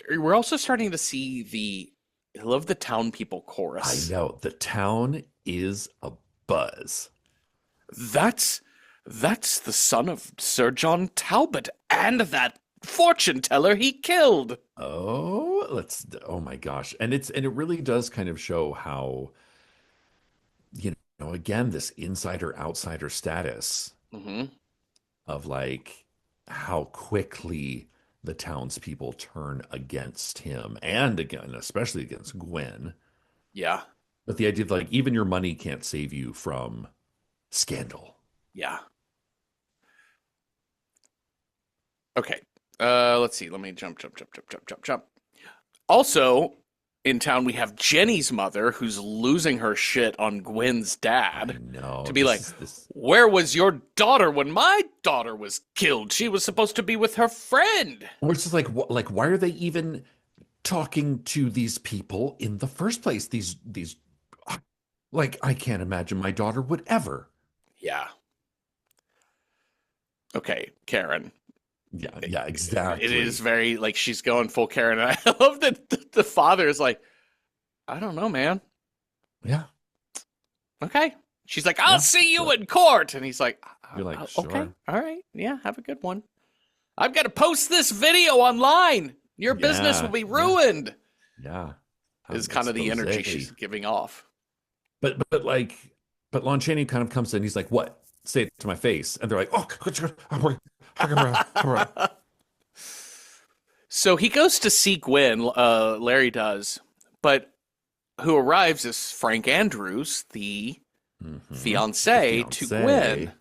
we're also starting to see I love the town people I chorus. know. The town is a buzz. That's the son of Sir John Talbot and that fortune teller he killed. Oh my gosh. And it really does kind of show how, again, this insider outsider status Hmm. of like how quickly the townspeople turn against him and again, especially against Gwen. Yeah, But the idea of like even your money can't save you from scandal. yeah. Okay. Let's see. Let me jump. Also, in town we have Jenny's mother who's losing her shit on Gwen's I dad know to be like, this "Where was your daughter when my daughter was killed? She was supposed to be with her friend." or it's just like why are they even talking to these people in the first place? These like I can't imagine my daughter would ever. Yeah. Okay, Karen. Yeah, yeah, It is exactly. very like she's going full Karen. And I love that the father is like, "I don't know, man. Yeah, Okay." She's like, "I'll yeah, see you sure. in court." And he's like, You're like, Okay, sure. all right. Yeah, have a good one. I've got to post this video online. Your business will Yeah, be yeah, ruined," yeah. Have is an kind of the expose. energy she's giving off. But like, but Lon Chaney kind of comes in. He's like, "What? Say it to my face." And they're like, "Oh, So he goes to see Gwen, Larry does, but who arrives is Frank Andrews, the mm-hmm. The fiance to Gwen. fiance,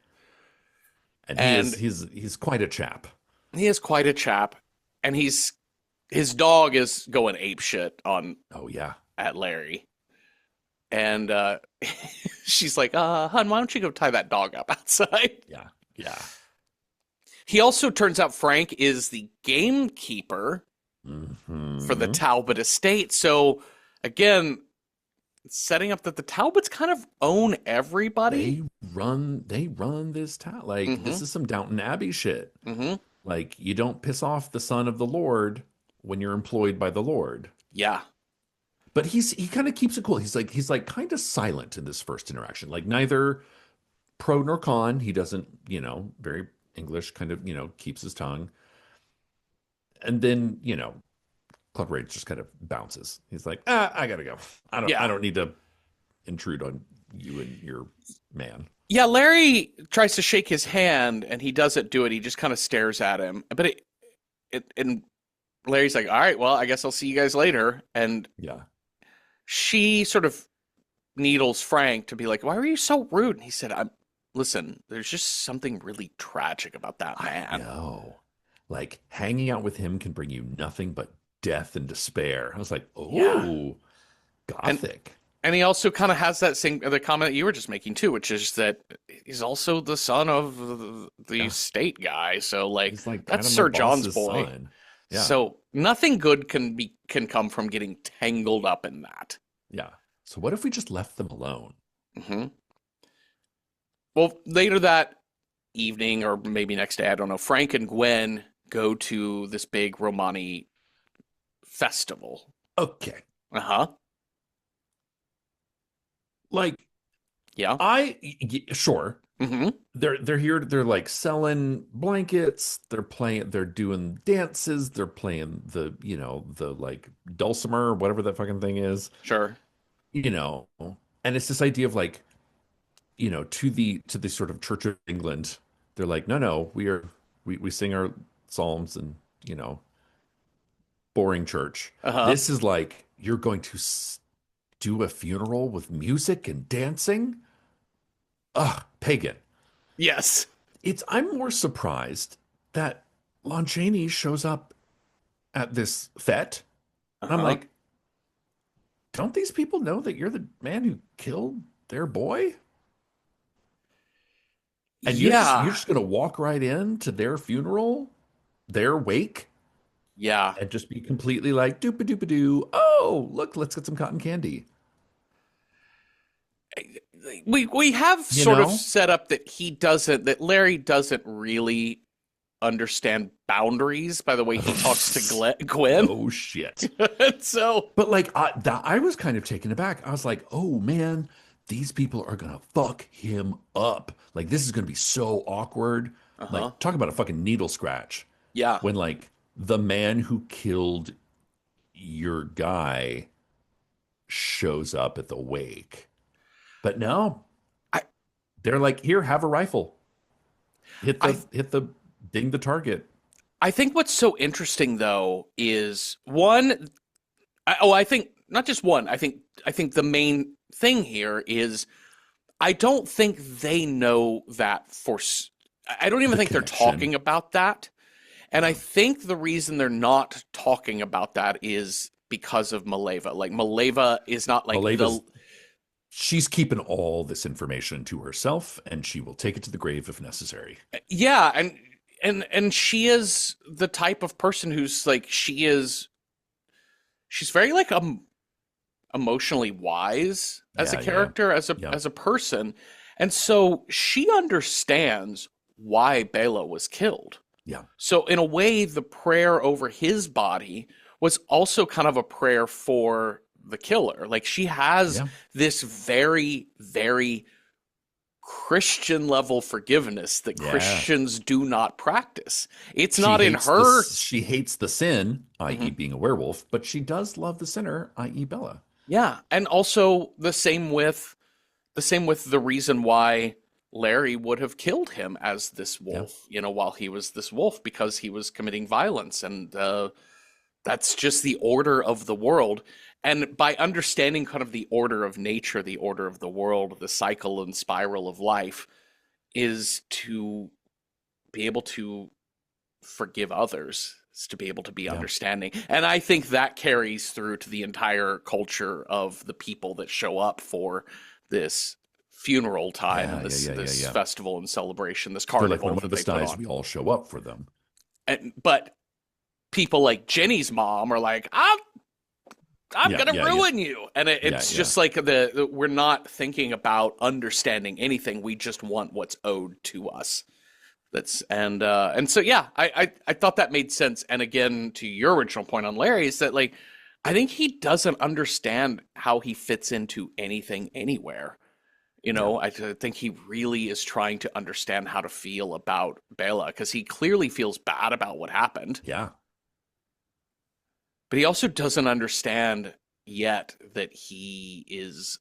and And he's quite a chap. he is quite a chap. And his dog is going ape shit on Oh yeah, at Larry. And she's like, "Hun, why don't you go tie that dog up outside?" yeah, yeah. He also turns out Frank is the gamekeeper for the Mm-hmm. Talbot estate. So again, setting up that the Talbots kind of own everybody. They run this town. Like Mm-hmm. this is some Downton Abbey shit. Mm-hmm. Like you don't piss off the son of the Lord when you're employed by the Lord. Yeah. But he kind of keeps it cool. He's like kind of silent in this first interaction. Like neither pro nor con. He doesn't, very English kind of, keeps his tongue. And then, Club Rage just kind of bounces. He's like, I gotta go. I Yeah. don't need to intrude on you and your man. Yeah, Larry tries to shake his hand and he doesn't do it. He just kind of stares at him. But and Larry's like, "All right, well, I guess I'll see you guys later." And Yeah. she sort of needles Frank to be like, "Why were you so rude?" And he said, Listen, there's just something really tragic about that I man." know. Like hanging out with him can bring you nothing but death and despair. I was like, Yeah. oh, And gothic. and he also kind of has that same the comment that you were just making too, which is that he's also the son of the Yeah. state guy. So like He's like kind that's of my Sir John's boss's boy. son. Yeah. So nothing good can come from getting tangled up in that. Yeah. So what if we just left them alone? Hmm. Well, later that evening or maybe next day, I don't know, Frank and Gwen go to this big Romani festival. Okay. Uh-huh. Like Yeah. sure. Hmm. They're here, they're like selling blankets, they're doing dances, they're playing the, the like dulcimer, whatever that fucking thing is, Sure. you know. And it's this idea of like, to the sort of Church of England, they're like, no, no, we sing our psalms and, you know, boring church. Uh-huh. This is like you're going to do a funeral with music and dancing. Ugh, pagan. Yes. I'm more surprised that Lon Chaney shows up at this fete. And I'm Uh-huh. like, don't these people know that you're the man who killed their boy? And you're Yeah. just gonna walk right into their funeral, their wake, Yeah. and just be completely like doopa doopa doo. Oh, look, let's get some cotton candy. We have You sort of know? set up that Larry doesn't really understand boundaries by the way he talks to Gwen. No shit. So, But like I was kind of taken aback. I was like, oh man, these people are gonna fuck him up. Like this is gonna be so awkward. uh-huh. Like talk about a fucking needle scratch. Yeah. When like the man who killed your guy shows up at the wake. But no, I they're like, here, have a rifle. I Hit the ding the target. I think what's so interesting though is one I think not just one. I think the main thing here is I don't think they know that I don't even The think they're connection. talking about that. And I Yeah. think the reason they're not talking about that is because of Maleva. Like Maleva is not like the Maleva's she's keeping all this information to herself and she will take it to the grave if necessary. yeah, and she is the type of person who's like she's very like emotionally wise as a Yeah, yeah, character, yeah, as a person. And so she understands why Bela was killed. yeah, So in a way, the prayer over his body was also kind of a prayer for the killer. Like she has yeah. this very, very Christian level forgiveness that Yeah. Christians do not practice. It's She not in hates her. this. She hates the sin, i.e., Mhm. being a werewolf, but she does love the sinner, i.e., Bella. Yeah, and also the same with the reason why Larry would have killed him as this Yeah, wolf, while he was this wolf because he was committing violence, and that's just the order of the world. And by understanding kind of the order of nature, the order of the world, the cycle and spiral of life, is to be able to forgive others, is to be able to be yeah, understanding. And I think that carries through to the entire culture of the people that show up for this funeral time yeah, and yeah, this yeah, yeah, this yeah. festival and celebration, this They're like, carnival when one that of us they put dies, on. we all show up for them. But people like Jenny's mom are like, I'm Yeah, gonna yeah, yeah, ruin you, and yeah, it's yeah, just like we're not thinking about understanding anything. We just want what's owed to us. And so yeah, I thought that made sense. And again, to your original point on Larry, is that like I think he doesn't understand how he fits into anything anywhere. yeah, I think he really is trying to understand how to feel about Bela because he clearly feels bad about what happened, yeah, but he also doesn't understand yet that he is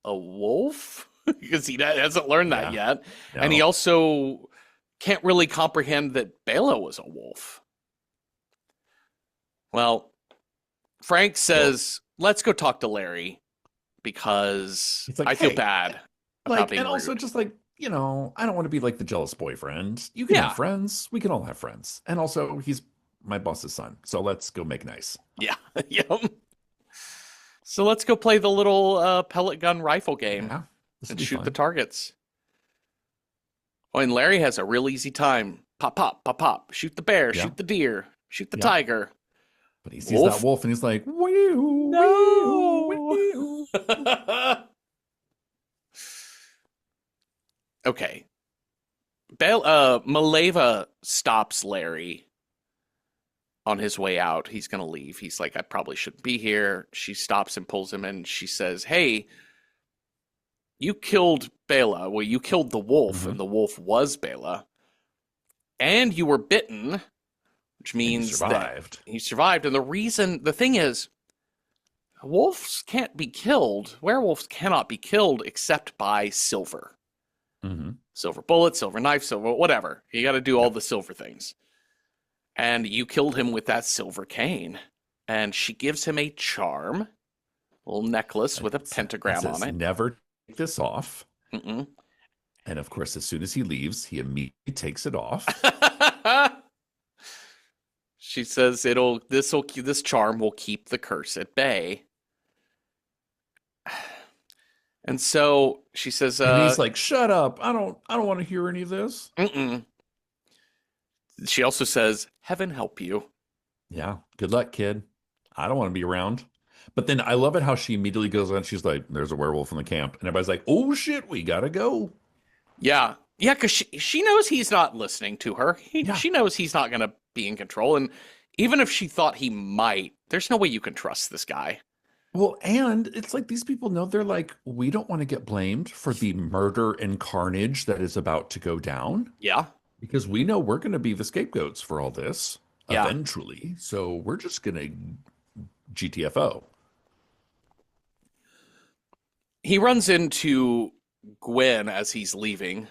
a wolf because he hasn't learned that yeah. yet. And he No, also can't really comprehend that Bela was a wolf. Well, Frank well, says, let's go talk to Larry because it's like, I feel hey, bad about like, being and also rude. just like, I don't want to be like the jealous boyfriend. You can have Yeah, friends. We can all have friends. And also, he's my boss's son. So let's go make nice. yeah, yeah. So let's go play the little pellet gun rifle game Yeah, this will and be shoot the fun. targets. Oh, and Larry has a real easy time. Pop, pop, pop, pop. Shoot the bear, Yeah, shoot the deer, shoot the yeah. tiger. But he sees that Wolf? wolf and he's like, wee No. wee Okay. Maleva stops Larry on his way out. He's going to leave. He's like, I probably shouldn't be here. She stops and pulls him in. She says, hey, you killed Bela. Well, you killed the wolf, Hmm. and the wolf was Bela. And you were bitten, which And you means that survived. you survived. And the thing is, wolves can't be killed. Werewolves cannot be killed except by silver. Hmm. Silver bullet, silver knife, silver whatever. You got to do all Yep. the silver things. And you killed him with that silver cane. And she gives him a charm, a little necklace with a And pentagram on says, it. never take this off. Mm-mm. And of course, as soon as he leaves, he immediately takes it off. She says this charm will keep the curse at bay. And so she says, And he's like, "Shut up! I don't want to hear any of this." mm-mm. She also says, heaven help you. Yeah, good luck, kid. I don't want to be around. But then I love it how she immediately goes on. She's like, "There's a werewolf in the camp," and everybody's like, "Oh shit, we gotta go." Yeah. Yeah, because she knows he's not listening to her. Yeah. She knows he's not going to be in control. And even if she thought he might, there's no way you can trust this guy. Well, and it's like these people know they're like, we don't want to get blamed for the murder and carnage that is about to go down Yeah. because we know we're going to be the scapegoats for all this Yeah. eventually. So we're just going to GTFO. He runs into Gwen as he's leaving,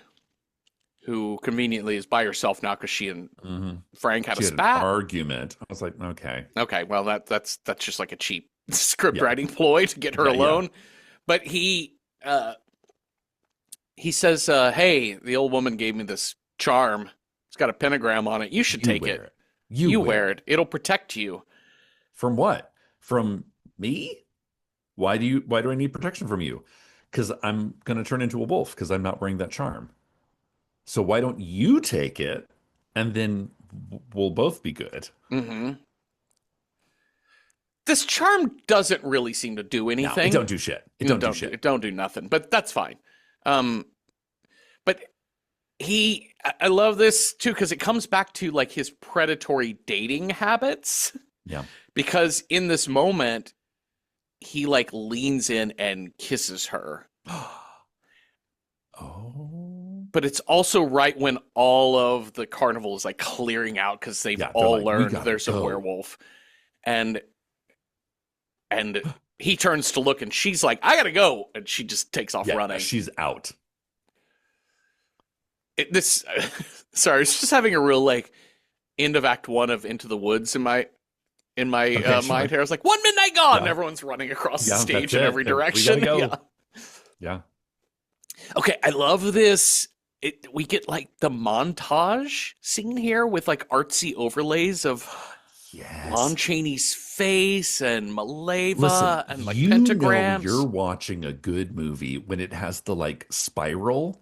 who conveniently is by herself now because she and Hmm. Frank had a She had an spat. argument. I was like, okay. Okay, well that's just like a cheap script Yeah. writing ploy to get her Yeah. Yeah. alone. But he says, "Hey, the old woman gave me this charm. It's got a pentagram on it. You should You take wear it. it. You wear it. It'll protect you." From what? From me? Why do I need protection from you? Because I'm gonna turn into a wolf because I'm not wearing that charm. So why don't you take it and then we'll both be good? Mm-hmm. This charm doesn't really seem to do No, it anything. don't do shit. It No, don't do shit. it don't do nothing. But that's fine. Um, but I love this too because it comes back to like his predatory dating habits. Yeah. Because in this moment, he like leans in and kisses her. Oh. But it's also right when all of the carnival is like clearing out because they've Yeah, they're all like, "We learned gotta there's a go." werewolf. And he turns to look and she's like, I gotta go. And she just takes off Yeah, running. she's out. This sorry, it's just having a real like end of act one of Into the Woods in my Okay, she's mind like, here. I was like, one midnight gone, and yeah, everyone's running across the yeah, stage that's in it. every We gotta direction. go. Yeah. Yeah. Okay, I love this. We get like the montage scene here with like artsy overlays of Lon Yes. Chaney's face and Listen, Maleva and like you know you're pentagrams. watching a good movie when it has the like spiral,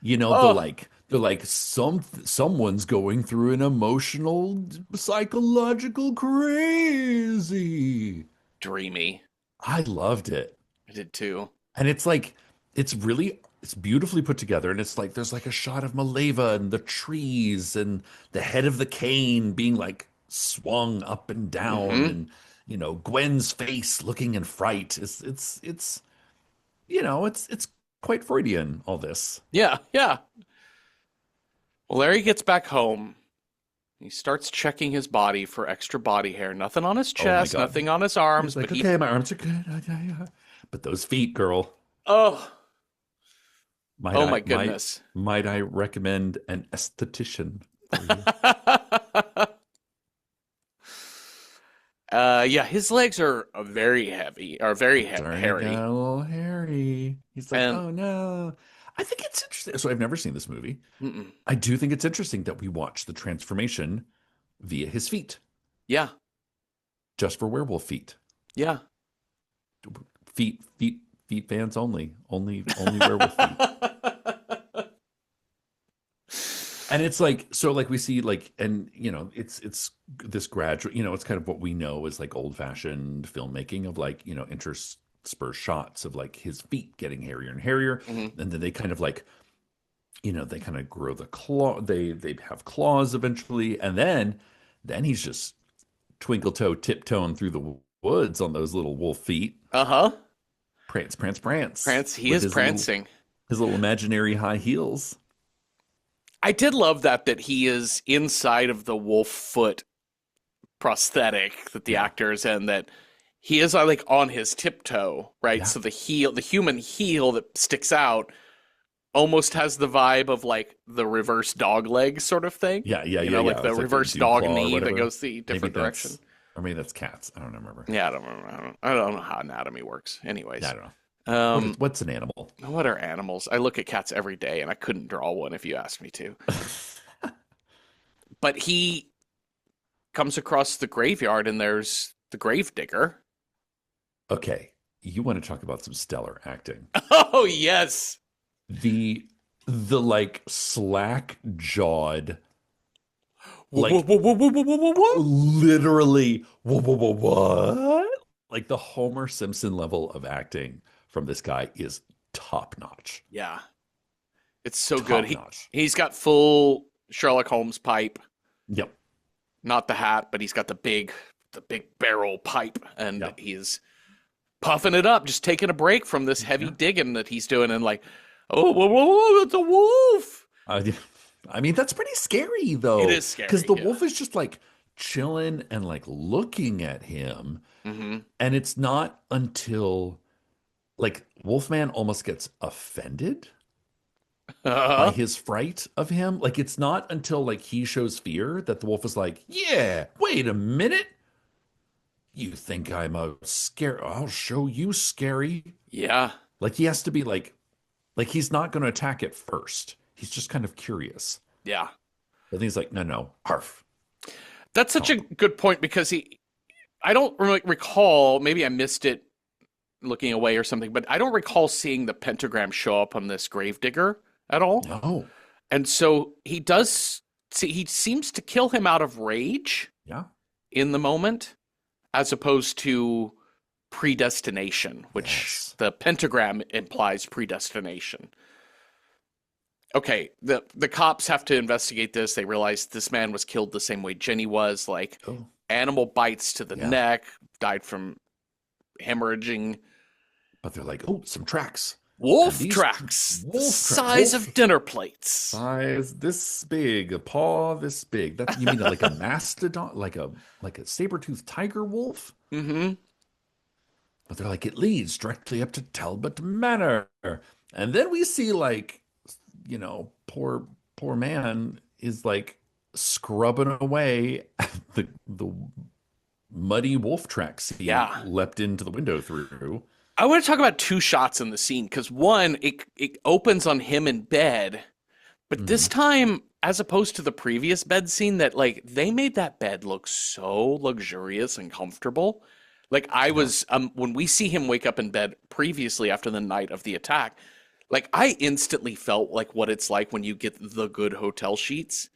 you know, Oh, the like someone's going through an emotional psychological crazy. dreamy. I loved it. I did too. And it's like it's beautifully put together and it's like there's like a shot of Maleva and the trees and the head of the cane being like swung up and down Mm-hmm. and Gwen's face looking in fright. It's it's quite Freudian, all this. Yeah, yeah. Well, Larry gets back home. He starts checking his body for extra body hair. Nothing on his Oh my chest, God. nothing on his arms, He's but like, he. okay, my arms are good. Yeah, yeah. But those feet, girl, Oh, might oh I my might goodness. might I recommend an esthetician for you? Yeah, his legs are very heavy, are very Starting to get hairy, a little hairy. He's like, and oh no. I think it's interesting. So I've never seen this movie. mm-mm. I do think it's interesting that we watch the transformation via his feet, Yeah, just for werewolf feet. yeah. Feet fans only. Only werewolf feet. And it's like, so like we see like, and it's this gradual, it's kind of what we know as like old fashioned filmmaking of like, interspersed shots of like his feet getting hairier and hairier. Mhm. And then they kind of like, they kind of grow the claw. They have claws eventually. And then he's just twinkle toe tiptoeing through the woods on those little wolf feet. Uh-huh. Prance, prance, prance Prance, he with is prancing. his little imaginary high heels. I did love that he is inside of the wolf foot prosthetic that the Yeah. actor is in, that he is like on his tiptoe, right? Yeah. So the human heel that sticks out almost has the vibe of like the reverse dog leg sort of thing. Yeah, yeah, You yeah, know, like yeah. the It's like the reverse dew dog claw or knee that whatever. goes the Maybe different direction. that's, or maybe that's cats. I don't remember. Yeah, I don't remember. I don't know how anatomy works. Yeah, I Anyways, don't know. um, What's an animal? what are animals? I look at cats every day, and I couldn't draw one if you asked me to. But he comes across the graveyard, and there's the grave digger. Okay, you want to talk about some stellar acting. Oh yes. The like slack jawed, Whoa, whoa, like whoa, whoa, whoa, whoa, whoa, whoa. literally what? Like the Homer Simpson level of acting from this guy is top notch. Yeah, it's so good. Top He notch. he's got full Sherlock Holmes pipe, Yep. not the hat, but he's got the big barrel pipe, and Yep. he's puffing it up, just taking a break from this heavy Yeah. digging that he's doing, and like, oh, whoa, whoa, whoa, it's a wolf. Uh, I mean, that's pretty scary It though, is scary. because the Yeah. wolf is just like chilling and like looking at him. Mm-hmm. And it's not until like Wolfman almost gets offended by Uh-huh. his fright of him. Like it's not until like he shows fear that the wolf is like, yeah, wait a minute. You think I'm a scare? I'll show you scary. Yeah. Like he has to be like he's not going to attack it first. He's just kind of curious. Yeah. But then he's like, no, no, harf. That's such a Talk. good point because I don't recall, maybe I missed it looking away or something, but I don't recall seeing the pentagram show up on this gravedigger at all. No. And so he does see, he seems to kill him out of rage Yeah. in the moment, as opposed to predestination, which Yes. the pentagram implies predestination. Okay, the cops have to investigate this. They realize this man was killed the same way Jenny was, like Oh, animal bites to the yeah. neck, died from hemorrhaging. But they're like, oh, some tracks. Wolf these tracks, the wolf size of dinner plates. size this big, a paw this big. That you mean like a mastodon, like a saber-toothed tiger wolf? Mm-hmm. But they're like, it leads directly up to Talbot Manor. And then we see like, poor man is like scrubbing away at the muddy wolf tracks he Yeah. leapt into the window through. I want to talk about two shots in the scene because one, it opens on him in bed, but this Mhm. time, as opposed to the previous bed scene, that like they made that bed look so luxurious and comfortable. Like I Yeah. was, when we see him wake up in bed previously after the night of the attack, like I instantly felt like what it's like when you get the good hotel sheets,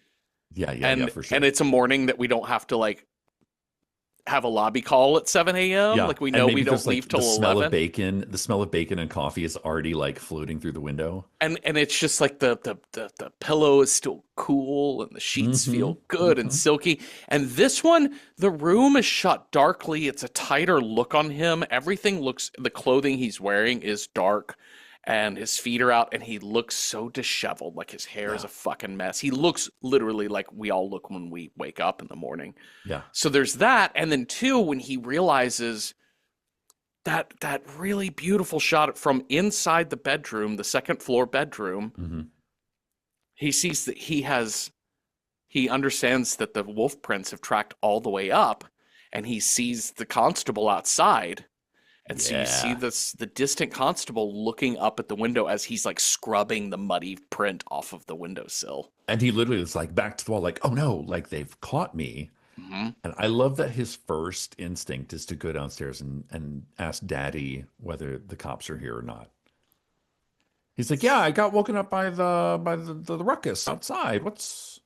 Yeah, yeah, yeah, for sure. and it's a morning that we don't have to like have a lobby call at 7 a.m. Yeah, Like we and know maybe we don't there's like leave the till smell 11. of bacon, the smell of bacon and coffee is already like floating through the window. And it's just like the pillow is still cool and the sheets Hmm. feel good and Hmm. silky. And this one, the room is shot darkly. It's a tighter look on him. Everything looks, the clothing he's wearing is dark and his feet are out and he looks so disheveled, like his hair is Yeah, a fucking mess. He looks literally like we all look when we wake up in the morning. yeah, So there's that. And then two, when he realizes that really beautiful shot from inside the bedroom, the second floor bedroom, hmm he sees that he understands that the wolf prints have tracked all the way up, and he sees the constable outside. And so you see yeah. the distant constable looking up at the window as he's like scrubbing the muddy print off of the windowsill. And he literally is like back to the wall, like, oh no, like they've caught me. Hmm. And I love that his first instinct is to go downstairs and ask Daddy whether the cops are here or not. He's like, yeah, I got woken up by the ruckus outside. What's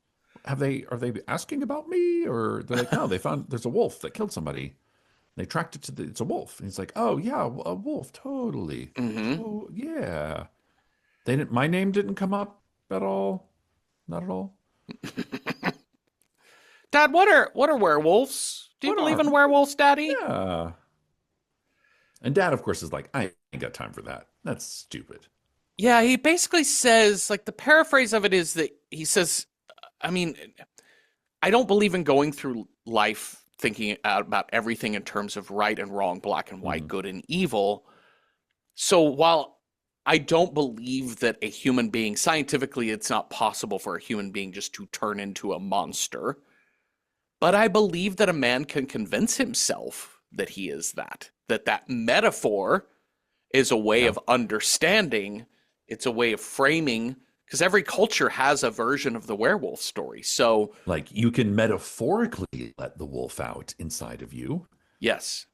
are they asking about me? Or they're like, no, they found there's a wolf that killed somebody. They tracked it to it's a wolf. And he's like, oh yeah, a wolf, totally. Hmm. Oh yeah. They didn't my name didn't come up at all. Not at all. Dad, what are werewolves? Do you What believe in are werewolves, Daddy? yeah. And Dad, of course, is like, I ain't got time for that. That's stupid. Yeah, he basically says, like, the paraphrase of it is that he says, I mean, I don't believe in going through life thinking about everything in terms of right and wrong, black and white, Mhm. good and evil. So while I don't believe that a human being, scientifically, it's not possible for a human being just to turn into a monster, but I believe that a man can convince himself that he is that, that metaphor is a way Yeah. of understanding, it's a way of framing, because every culture has a version of the werewolf story. So, Like you can metaphorically let the wolf out inside of you. yes,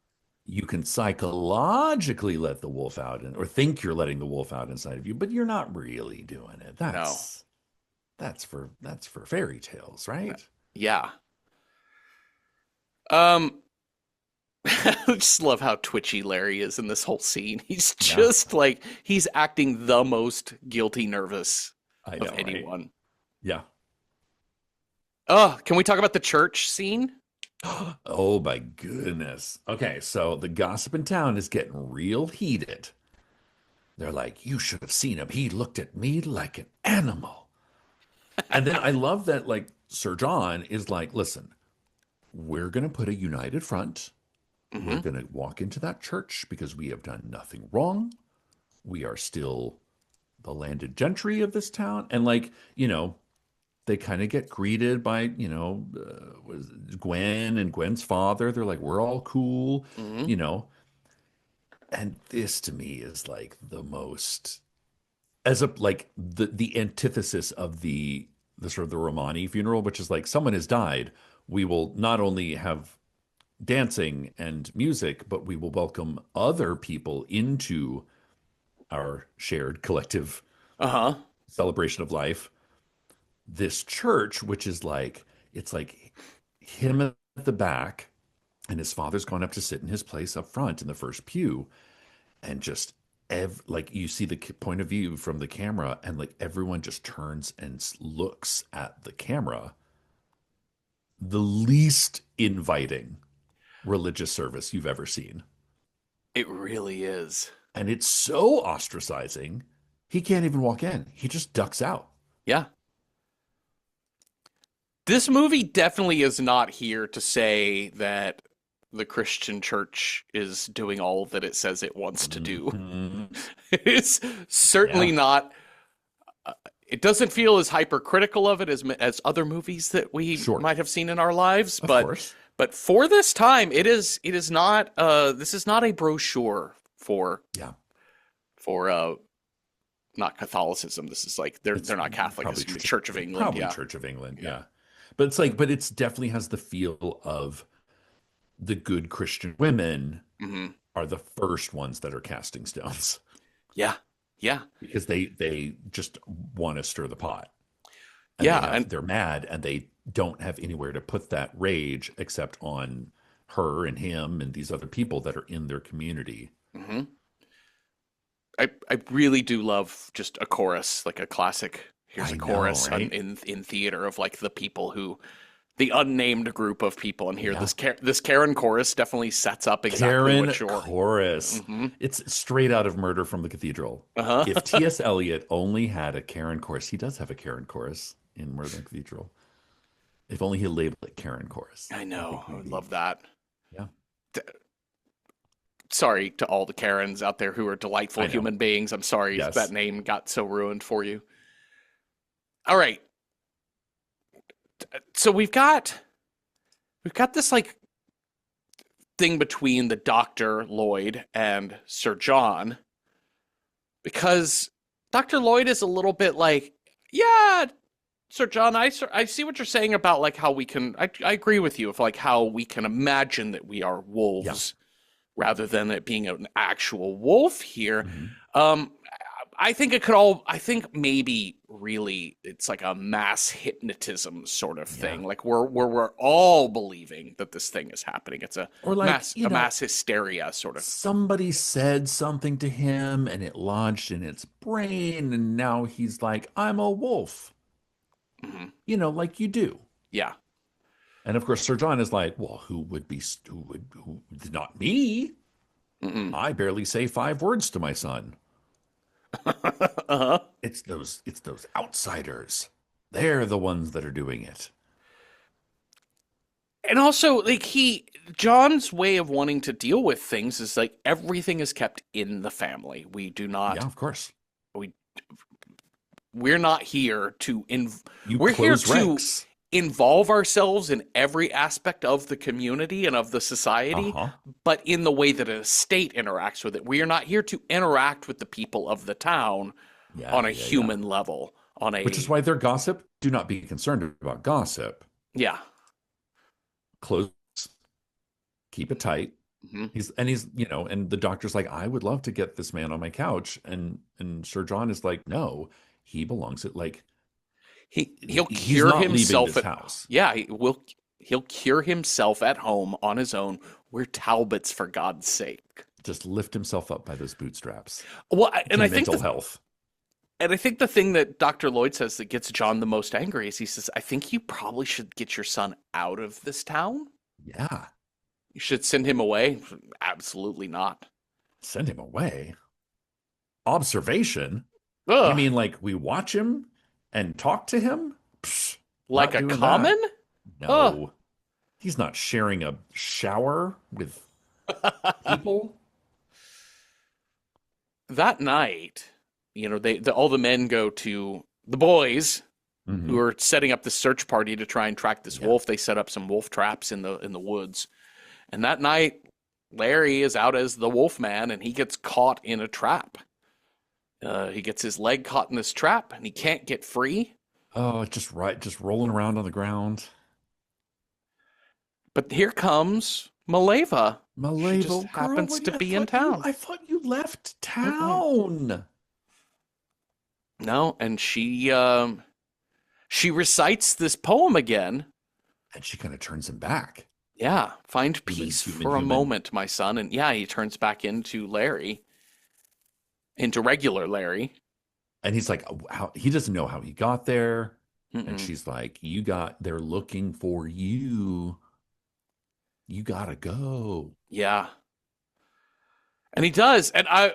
You can psychologically let the wolf out or think you're letting the wolf out inside of you, but you're not really doing it. no, That's for fairy tales, no, right? yeah. Um, I just love how twitchy Larry is in this whole scene. He's Yeah, just like he's acting the most guilty nervous I of know, right? anyone. Yeah. Oh, can we talk about the church scene? Oh my goodness. Okay, so the gossip in town is getting real heated. They're like, you should have seen him. He looked at me like an animal. And then I love that, like, Sir John is like, listen, we're going to put a united front. We're Hmm. going to walk into that church because we have done nothing wrong. We are still the landed gentry of this town. And, like, they kind of get greeted by, Gwen and Gwen's father. They're like, we're all cool, Hmm. you know. And this to me is like the most, as a like the antithesis of the sort of the Romani funeral, which is like someone has died. We will not only have dancing and music, but we will welcome other people into our shared collective Uh-huh. celebration of life. This church, which is like, it's like him at the back, and his father's gone up to sit in his place up front in the first pew, and just like you see the point of view from the camera, and like everyone just turns and looks at the camera. The least inviting religious service you've ever seen. It really is. And it's so ostracizing. He can't even walk in. He just ducks out. Yeah. This movie definitely is not here to say that the Christian church is doing all that it says it wants to do. Mhm. It's certainly Yeah, not. It doesn't feel as hypercritical of it as other movies that we sure. might have seen in our lives, Of course. but for this time, it is not. This is not a brochure Yeah. for not Catholicism. This is like It's they're not Catholic. This probably is Church, Church of England. probably Yeah, Church of England. yeah, Yeah. But it's like, but it's definitely has the feel of the good Christian women hmm, are the first ones that are casting stones yeah, yeah, because they just want to stir the pot, and yeah, and they're mad, and they don't have anywhere to put that rage except on her and him and these other people that are in their community. hmm. I really do love just a chorus, like a classic. Here's I a know, chorus right? in theater of like the people who the unnamed group of people, and here Yeah. this Karen chorus definitely sets up exactly Karen what you're. chorus. Hmm. It's straight out of Murder from the Cathedral. If Uh-huh. T.S. Eliot only had a Karen chorus, he does have a Karen chorus in Murder from the Cathedral. If only he labeled it Karen chorus, I I know. think I would maybe. love that. Yeah, Sorry to all the Karens out there who are delightful I know. human beings. I'm sorry that Yes. name got so ruined for you. All right. So we've got this like thing between the Dr. Lloyd and Sir John because Dr. Lloyd is a little bit like, yeah, Sir John, I see what you're saying about like how we can I agree with you of like how we can imagine that we are Yeah. wolves rather than it being an actual wolf here. Mhm. Um, I think maybe really it's like a mass hypnotism sort of Yeah. thing. Like we're all believing that this thing is happening. It's a Or like, mass hysteria sort of. somebody said something to him and it lodged in its brain, and now he's like, I'm a wolf, Mhm. like you do. Yeah. And of course, Sir John is like, well, who not me? Mm-mm. I barely say 5 words to my son. Uh-huh. It's those outsiders. They're the ones that are doing it. And also, like, John's way of wanting to deal with things is like everything is kept in the family. We do Yeah, not, of course. we, we're not here You we're here close to ranks. involve ourselves in every aspect of the community and of the society, Uh-huh. but in the way that a state interacts with it. We are not here to interact with the people of the town Yeah, on a yeah, yeah. human level, on Which is a, why their gossip, do not be concerned about gossip. yeah. Close, keep it tight. Mhm. And the doctor's like, I would love to get this man on my couch. And Sir John is like, no, he belongs at like He'll he's cure not leaving himself this at house. yeah, he'll cure himself at home on his own. We're Talbots, for God's sake. Just lift himself up by those bootstraps Well, to mental health. and I think the thing that Dr. Lloyd says that gets John the most angry is he says, I think you probably should get your son out of this town. Yeah. You should send him away. Absolutely not. Send him away. Observation? You Ugh, mean like we watch him and talk to him? Psh, like not a doing common? that. Ugh. No. He's not sharing a shower with people. That night, all the men go to the boys who Hmm. are setting up the search party to try and track this Yeah. wolf. They set up some wolf traps in the woods. And that night, Larry is out as the wolf man and he gets caught in a trap. He gets his leg caught in this trap and he can't get free. Oh, just right, just rolling around on the ground. But here comes Maleva. She just Malabo, girl, happens to be in town. I thought you left Mm-mm. town. No, and she recites this poem again. And she kind of turns him back. Yeah, find Human, peace human, for a human. moment, my son. And yeah, he turns back into Larry, into regular Larry. And he's like, how he doesn't know how he got there. And Mm-mm. she's like, they're looking for you. You gotta go. Yeah, and he does, and I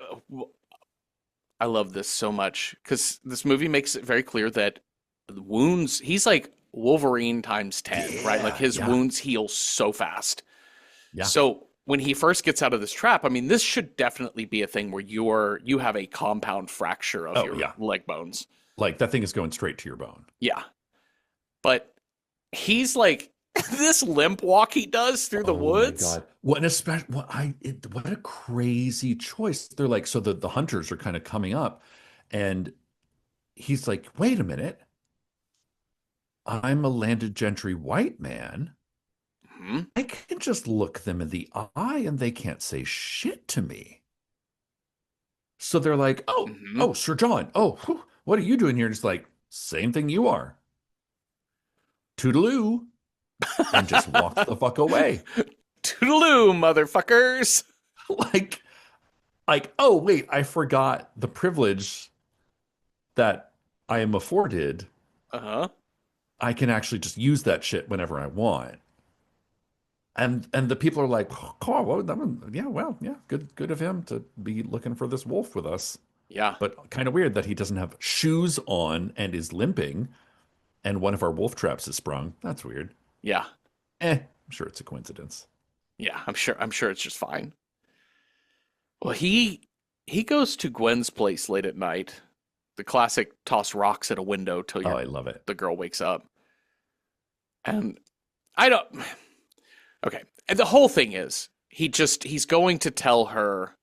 love this so much because this movie makes it very clear that the wounds. He's like Wolverine times 10, right? Like Yeah, his yeah, wounds heal so fast. yeah. So when he first gets out of this trap, I mean, this should definitely be a thing where you have a compound fracture of Oh, your yeah. leg bones. Like that thing is going straight to your bone. Yeah. But he's like this limp walk he does through the Oh my woods. God. What an especially what a crazy choice. They're like, so the hunters are kind of coming up, and he's like, wait a minute, I'm a landed gentry white man. Hmm. I can just look them in the eye and they can't say shit to me. So they're like, Hmm. oh, Sir John, oh, whew, what are you doing here? And it's like, same thing you are. Toodaloo, and just walk the fuck away. Toodaloo, motherfuckers. like, oh, wait, I forgot the privilege that I am afforded. Uh-huh. I can actually just use that shit whenever I want. And the people are like, oh, well, yeah, well, yeah, good of him to be looking for this wolf with us. Yeah. But kind of weird that he doesn't have shoes on and is limping, and one of our wolf traps is sprung. That's weird. Yeah. I'm sure it's a coincidence. Yeah, I'm sure it's just fine. Well, he goes to Gwen's place late at night. The classic toss rocks at a window till Oh, I love it. the girl wakes up. And I don't okay. And the whole thing is he's going to tell her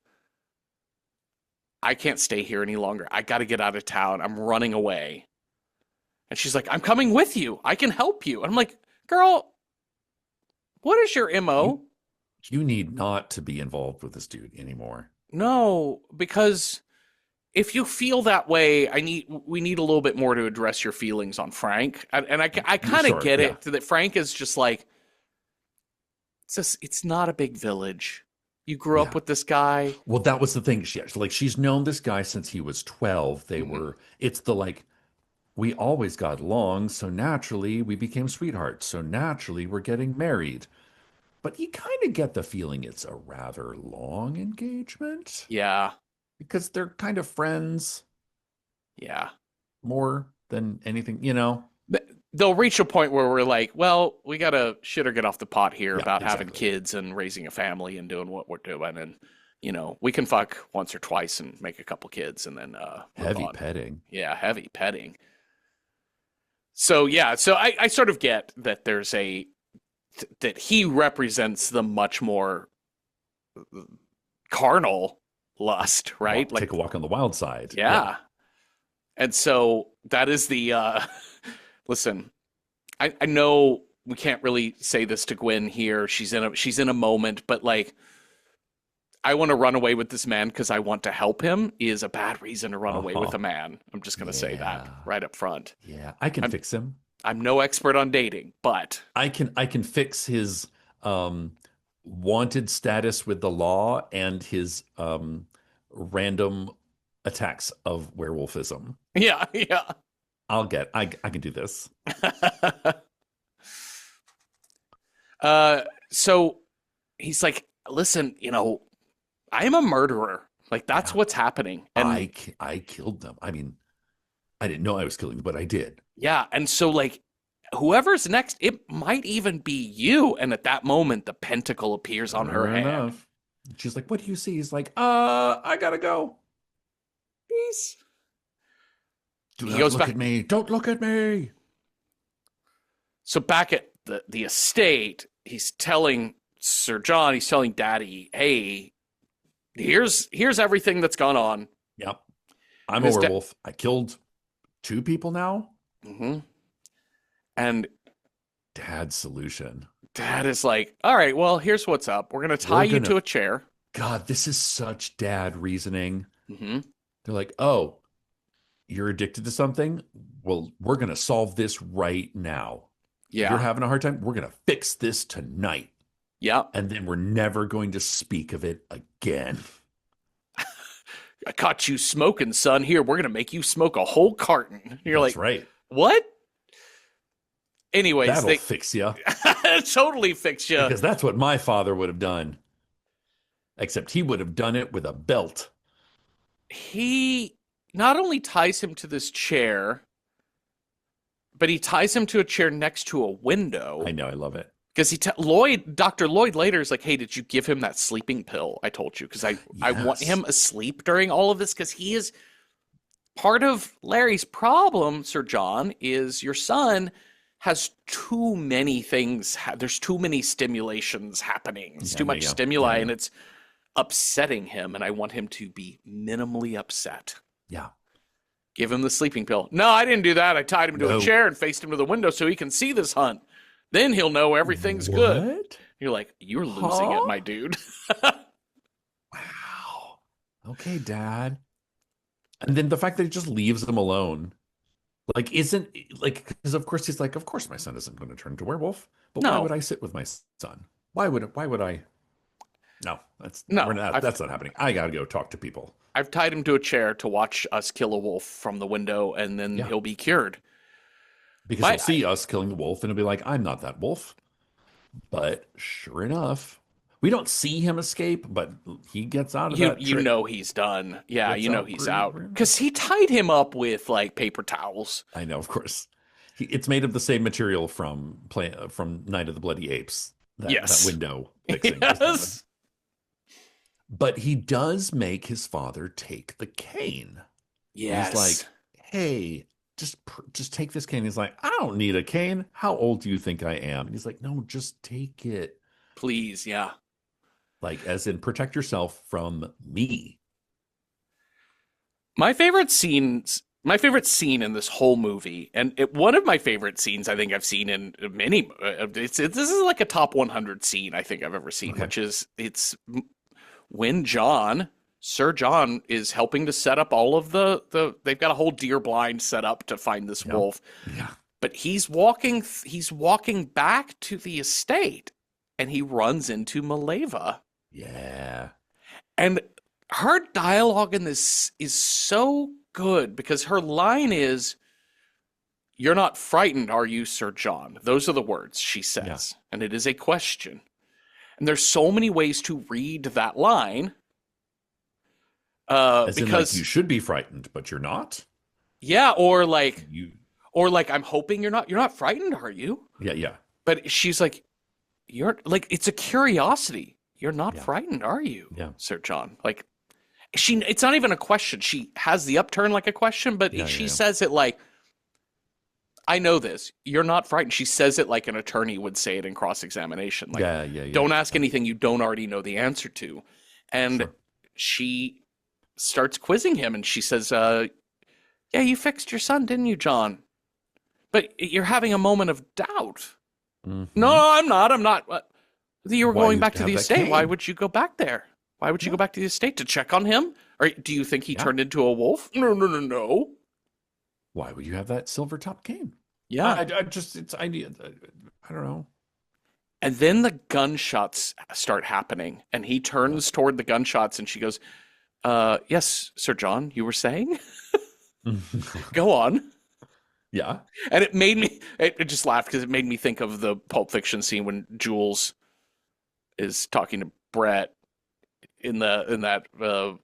I can't stay here any longer. I got to get out of town. I'm running away. And she's like, I'm coming with you. I can help you. And I'm like, girl, what is your You MO? you need not to be involved with this dude anymore. No, because if you feel that way, we need a little bit more to address your feelings on Frank. And I kind of Sure, get yeah. it that Frank is just like it's not a big village. You grew up Yeah. with this guy. Well, that was the thing. She's known this guy since he was 12. Mhm. It's the like, we always got along, so naturally we became sweethearts. So naturally we're getting married. but you kind of get the feeling it's a rather long engagement Yeah. because they're kind of friends Yeah. more than anything. They'll reach a point where we're like, well, we got to shit or get off the pot here Yeah, about having exactly. kids and raising a family and doing what we're doing. And, we can fuck once or twice and make a couple kids and then move Heavy on. petting. Yeah, heavy petting. So, yeah, so I sort of get that that he represents the much more carnal lust, right? Take Like, a walk on the wild side. Yeah. yeah. And so that is the listen, I know we can't really say this to Gwen here. She's in a moment, but like I want to run away with this man because I want to help him is a bad reason to run away with Uh-huh. a man. I'm just gonna say that Yeah. right up front. Yeah. I can I'm fix him. I'm no expert on dating, but I can fix his um wanted status with the law and his random attacks of werewolfism. yeah, yeah. I can do this. uh so he's like, listen, I am a murderer. Like that's Yeah. what's happening. And I killed them. I mean, I didn't know I was killing them, but I did. yeah, and so like whoever's next, it might even be you. And at that moment, the pentacle appears on her Sure hand. enough. She's like, "What do you see?" He's like, I gotta go." He's, Do he not goes look back. at me. Don't look at me. So back at the estate, he's telling Sir John, he's telling Daddy, hey, here's everything that's gone on. Yep. And I'm a his werewolf. I killed 2 people now. Mhm. And Dad's solution. Dad is like, all right, well, here's what's up. We're gonna tie We're you gonna to a chair. God, this is such dad reasoning. Hmm. They're like, "Oh, you're addicted to something? Well, we're going to solve this right now. You're Yeah. having a hard time? We're going to fix this tonight. Yeah. And then we're never going to speak of it again." I caught you smoking, son. Here, we're gonna make you smoke a whole carton. And you're That's like, right. what? Anyways, That'll they fix you totally fix you. because that's what my father would have done. Except he would have done it with a belt. He not only ties him to this chair, but he ties him to a chair next to a window. I know, I love it. Because Dr. Lloyd later is like, hey, did you give him that sleeping pill I told you? Because I want Yes. him asleep during all of this because he is part of Larry's problem, Sir John, is your son has too many things. There's too many stimulations happening. It's too much stimuli, and it's upsetting him. And I want him to be minimally upset. Yeah. Give him the sleeping pill. No, I didn't do that. I tied him to a chair and faced him to the window so he can see this hunt. Then he'll know everything's good. What? You're like, you're losing it, my dude. Wow. Okay, Dad. And then the fact that he just leaves them alone. Like, isn't like, because of course he's like, of course my son isn't going to turn into a werewolf. But why No. would I sit with my son? Why would I? No, that's that's not happening. I gotta go talk to people. I've tied him to a chair to watch us kill a wolf from the window, and then he'll be cured. Because he'll see us killing the wolf, and he'll be like, I'm not that wolf. But sure enough, we don't see him escape, but he gets out of that You trick. know he's done. Yeah, Gets you know out he's pretty out. quick. Because he tied him up with, like, paper towels. I know, of course. It's made of the same material from Night of the Bloody Apes. That window fixing. Yes. But he does make his father take the cane. Yes. He's like, hey, just take this cane. He's like, I don't need a cane. How old do you think I am? And he's like, no, just take it. Please, yeah. Like, as in, protect yourself from me. My favorite scene in this whole movie, and one of my favorite scenes I think I've seen in many, this is like a top 100 scene I think I've ever seen, which is it's when Sir John is helping to set up all of they've got a whole deer blind set up to find this wolf. Yeah. But he's walking back to the estate and he runs into Maleva. Yeah. And her dialogue in this is so good because her line is, "You're not frightened, are you, Sir John?" Those are the words she says. And it is a question. And there's so many ways to read that line. As in, like, you Because should be frightened, but you're not. yeah, You, or like I'm hoping you're not frightened, are you? yeah, yeah, But she's like, you're like, it's a curiosity. You're not yeah, frightened, are you, yeah, Sir John? Like it's not even a question. She has the upturn like a question, but yeah, she yeah, says it like, I know this. You're not frightened. She says it like an attorney would say it in cross-examination. Like, yeah, yeah, yeah, don't ask yeah. anything you don't already know the answer to. And Sure. she starts quizzing him and she says, yeah, you fixed your son, didn't you, John? But you're having a moment of doubt. No, Hmm. I'm not. I'm not. You were Why going you back to have the that estate. Why cane? would you go back there? Why would you Yeah, go back to the estate to check on him? Or do you think he yeah. turned into a wolf? No, no, no, no. Why would you have that silver top cane? Yeah. I just, it's, I don't know. And then the gunshots start happening, and he Yeah. turns toward the gunshots, and she goes, yes, Sir John, you were saying? Go on. Yeah. And it made me, it just laughed because it made me think of the Pulp Fiction scene when Jules is talking to Brett in that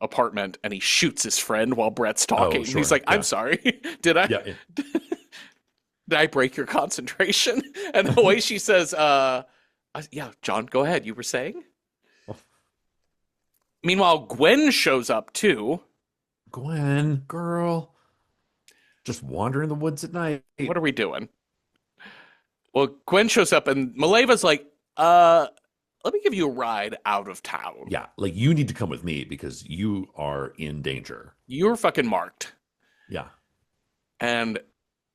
apartment, and he shoots his friend while Brett's Oh, talking. And he's sure. like, "I'm Yeah. sorry, did I Yeah. Yeah. did I break your concentration?" And the way she says, "Yeah, John, go ahead. You were saying." Meanwhile, Gwen shows up too. Gwen, girl, just wander in the woods at night. What are we doing? Well, Gwen shows up, and Maleva's like, "Uh, let me give you a ride out of town. Yeah, like you need to come with me because you are in danger. You're fucking marked." Yeah. And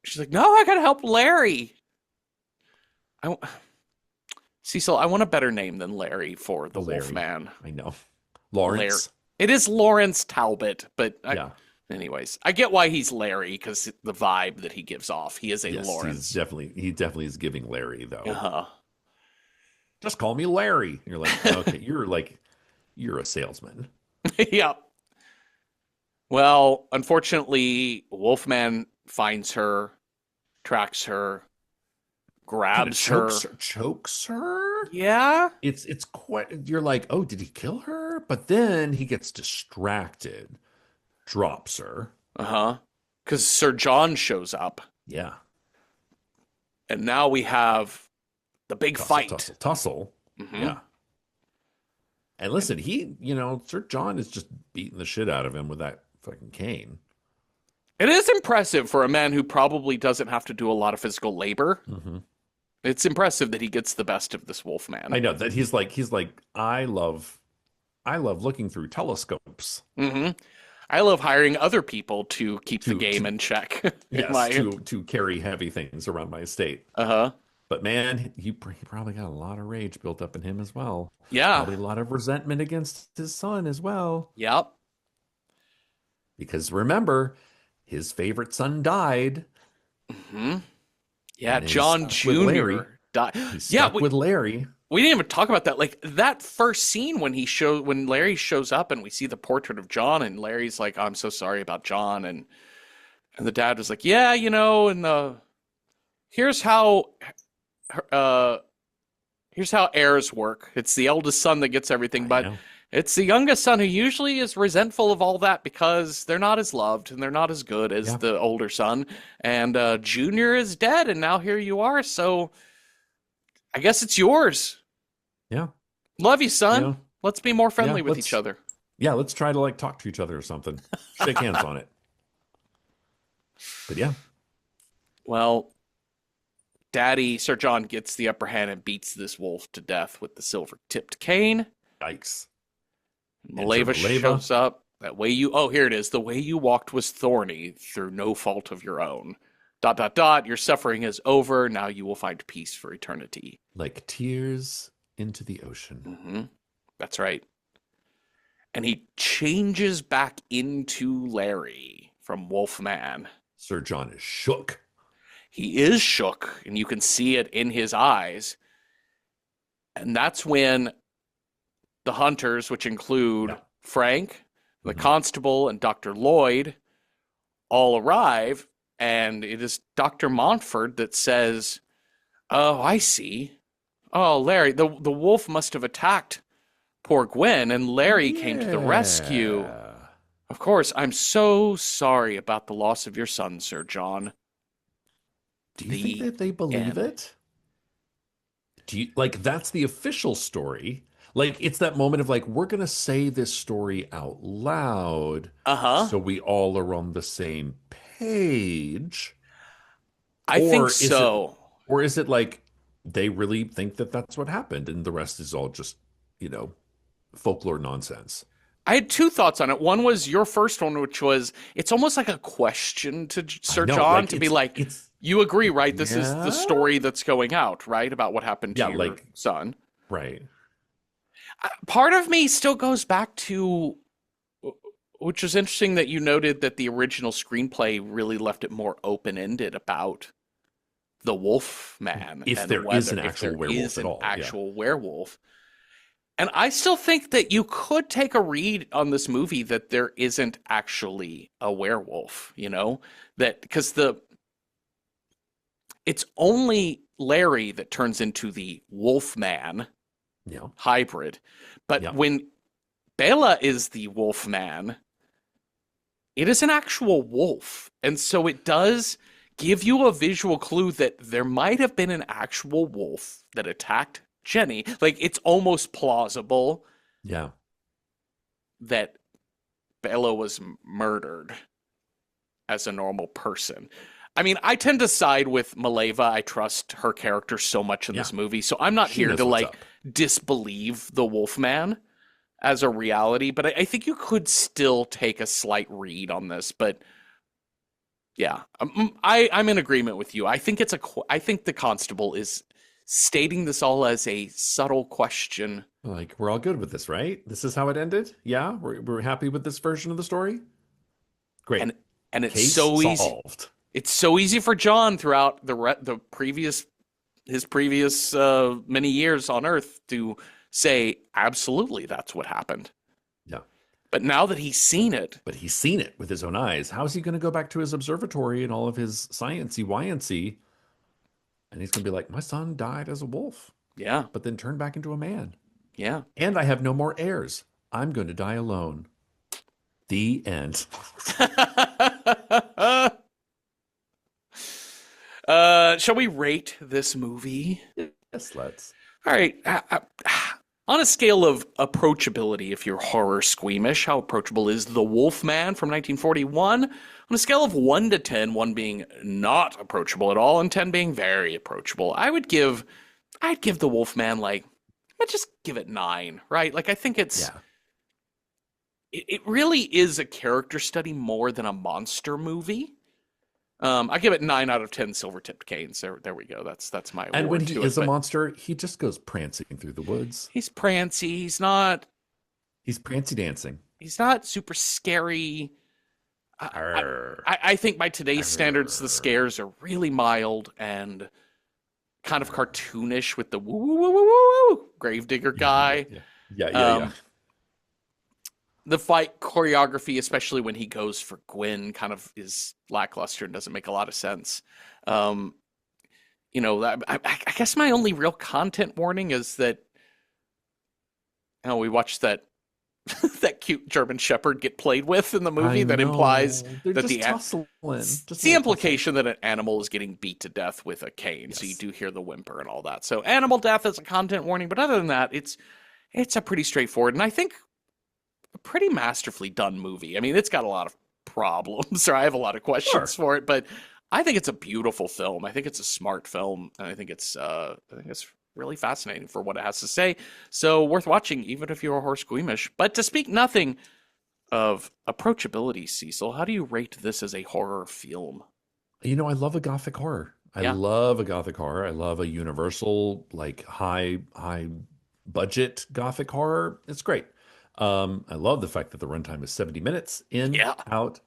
she's like, "No, I gotta help Larry." I, Cecil, I want a better name than Larry for the Larry. Wolfman. I know. Larry. Lawrence. It is Lawrence Talbot, but Yeah. anyways, I get why he's Larry because the vibe that he gives off. He is a Yes, Lawrence. he definitely is giving Larry though. Uh-huh. Just call me Larry. You're like, okay, you're a salesman. Yeah. Well, unfortunately, Wolfman finds her, tracks her, Kind of grabs her. chokes her. Yeah. It's quite, you're like, oh, did he kill her? But then he gets distracted, drops her. Uh-huh. Because Sir John shows up, Yeah. and now we have the big Tussle, fight. tussle, tussle. Mhm. Yeah. And listen, Sir John is just beating the shit out of him with that fucking cane. It is impressive for a man who probably doesn't have to do a lot of physical labor. Hmm. It's impressive that he gets the best of this wolf man. I know that he's like, I love looking through telescopes Hmm. I love hiring other people to keep the game to in check. In yes, my to carry heavy things around my estate. uh-huh. But man, he probably got a lot of rage built up in him as well. Yeah. Probably a lot of resentment against his son as well. Yep. Because remember, his favorite son died, Hmm. Yeah, and he's John stuck with Larry. Jr. died. He's Yeah, stuck with Larry. we didn't even talk about that. Like that first scene when Larry shows up and we see the portrait of John and Larry's like, "I'm so sorry about John," and the dad was like, "Yeah, and here's how uh here's how heirs work. It's the eldest son that gets everything, I but know. it's the youngest son who usually is resentful of all that because they're not as loved and they're not as good as Yeah. the older son. And Junior is dead, and now here you are. So I guess it's yours. Yeah. Love you, son. You know, Let's be more yeah, friendly with each other." yeah, let's try to like talk to each other or something. Shake hands on it. But yeah, Well, Daddy Sir John gets the upper hand and beats this wolf to death with the silver-tipped cane. yikes. Maleva Maleva. shows up. That way you, oh, here it is. The way you walked was thorny through no fault of your own. ... Your suffering is over. Now you will find peace for eternity. Like tears into the ocean. Hmm. That's right. And he changes back into Larry from Wolfman. Sir John is shook. He is shook, and you can see it in his eyes. And that's when the hunters, which include Yeah. Frank, the Mhm. constable, and Dr. Lloyd, all arrive. And it is Dr. Montfort that says, "Oh, I see. Oh, Larry, the wolf must have attacked poor Gwen, and Larry came to the rescue. Yeah. Of course, I'm so sorry about the loss of your son, Sir John. Do you think The that they believe end. it? Do you like that's the official story? Like it's that moment of like we're gonna say this story out loud Uh-huh. so we all are on the same page. I think Or is it so. or is it like they really think that that's what happened and the rest is all just, folklore nonsense? I had two thoughts on it. One was your first one, which was it's almost like a question to I Sir know, John like to be like, it's you agree, right? This is the yeah. story that's going out, right? About what happened to Yeah, your like son. right. Part of me still goes back to, which is interesting that you noted that the original screenplay really left it more open-ended about the wolf man If and there is whether an if actual there is werewolf at an all. Yeah. actual werewolf. And I still think that you could take a read on this movie that there isn't actually a werewolf, that because the it's only Larry that turns into the wolf man Yeah. hybrid. But Yeah. when Bela is the wolf man, it is an actual wolf. And so it does give you a visual clue that there might have been an actual wolf that attacked Jenny. Like it's almost plausible Yeah. that Bela was murdered as a normal person. I mean, I tend to side with Maleva. I trust her character so much in Yeah. this movie. So I'm not She here to knows what's like up. disbelieve the Wolfman as a reality, but I think you could still take a slight read on this. But yeah, I'm in agreement with you. I think the constable is stating this all as a subtle question. Like, we're all good with this, right? This is how it ended? Yeah? We're happy with this version of the story? Great. And and it's Case so easy. solved. It's so easy for John throughout the previous his previous many years on Earth to say absolutely that's what happened. Yeah. But now that he's seen it, But he's seen it with his own eyes. How is he going to go back to his observatory and all of his sciency wyancy? And he's going to be like, my son died as a wolf, yeah, but then turned back into a man. yeah. And I have no more heirs. I'm going to die alone. The end. Shall we rate this movie? Yes, let's. All right. On a scale of approachability, if you're horror squeamish, how approachable is The Wolfman from 1941? On a scale of 1 to 10, 1 being not approachable at all, and 10 being very approachable, I'd give The Wolfman like, I'd just give it 9, right? Like, I think Yeah. it really is a character study more than a monster movie. I give it 9 out of 10 silver-tipped canes. There we go. That's my And when award he to it. is a But monster, he just goes prancing through the woods. he's prancy. He's prancy dancing. He's not super scary. I, Arr, I think by today's standards, the arr. scares are really mild and kind of cartoonish with the woo woo woo woo woo woo gravedigger Yeah, yeah, guy. yeah. Yeah, yeah, yeah. Um, the fight choreography, especially when he goes for Gwen, kind of is lackluster and doesn't make a lot of sense. Um, I guess my only real content warning is that we watched that that cute German Shepherd get played with in the movie I that implies know. They're that just the tussling. it's Just a the little tussle. implication that an animal is getting beat to death with a cane. So you Yes. do hear the whimper and all that. So animal death is a content warning, but other than that, it's a pretty straightforward and I think a pretty masterfully done movie. I mean, it's got a lot of problems, or I have a lot of questions Sure. for it, but I think it's a beautiful film. I think it's a smart film, and I think it's really fascinating for what it has to say. So worth watching, even if you're a horse squeamish. But to speak nothing of approachability, Cecil, how do you rate this as a horror film? I love a gothic horror. I Yeah, love a gothic horror. I love a universal, like high budget gothic horror. It's great. I love the fact that the runtime is 70 minutes in, yeah, out,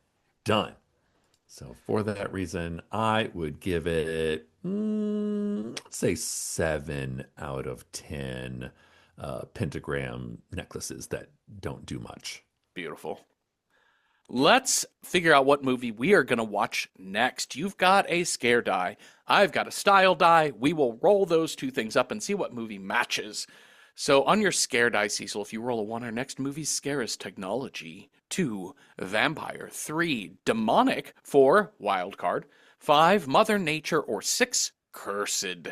done. So for that reason, I would give it, let's say 7 out of 10 pentagram necklaces that don't do much. beautiful. Let's figure out what movie we are going to watch next. You've got a scare die. I've got a style die. We will roll those two things up and see what movie matches. So, on your scare die, Cecil, if you roll a 1, our next movie's scare is technology. 2, vampire. 3, demonic. 4, wild card. 5, mother nature. Or 6, cursed.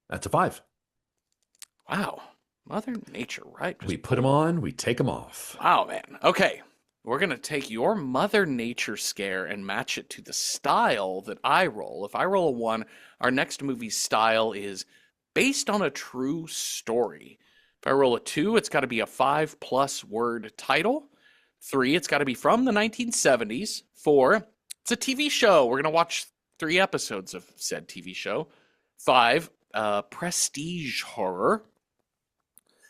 That's a 5. Wow. Mother nature, right? We put them on, we take them off. Wow, man. Okay. We're going to take your Mother Nature scare and match it to the style that I roll. If I roll a 1, our next movie's style is based on a true story. If I roll a 2, it's got to be a 5+ word title. 3, it's got to be from the 1970s. 4, it's a TV show. We're going to watch 3 episodes of said TV show. 5, prestige horror.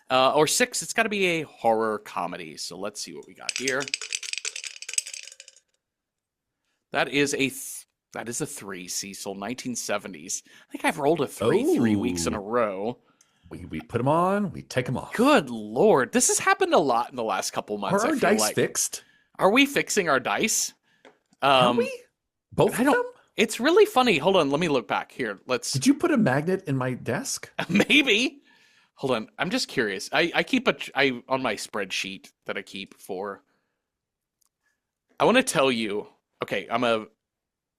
Or 6, it's got to be a horror comedy. So let's see what we got here. That is a 3, Cecil. 1970s. I think I've rolled a 3 weeks in a row. We put them on, we take them off. Good Lord. This has happened a lot in the last couple months. Are our dice fixed? Are we fixing our dice? Are we? Both of them? It's really funny. Hold on. Let me look back here. Did you put a magnet in my desk? Maybe. Hold on. I'm just curious. I keep on my spreadsheet that I keep for. I want to tell you. Okay, I'm going to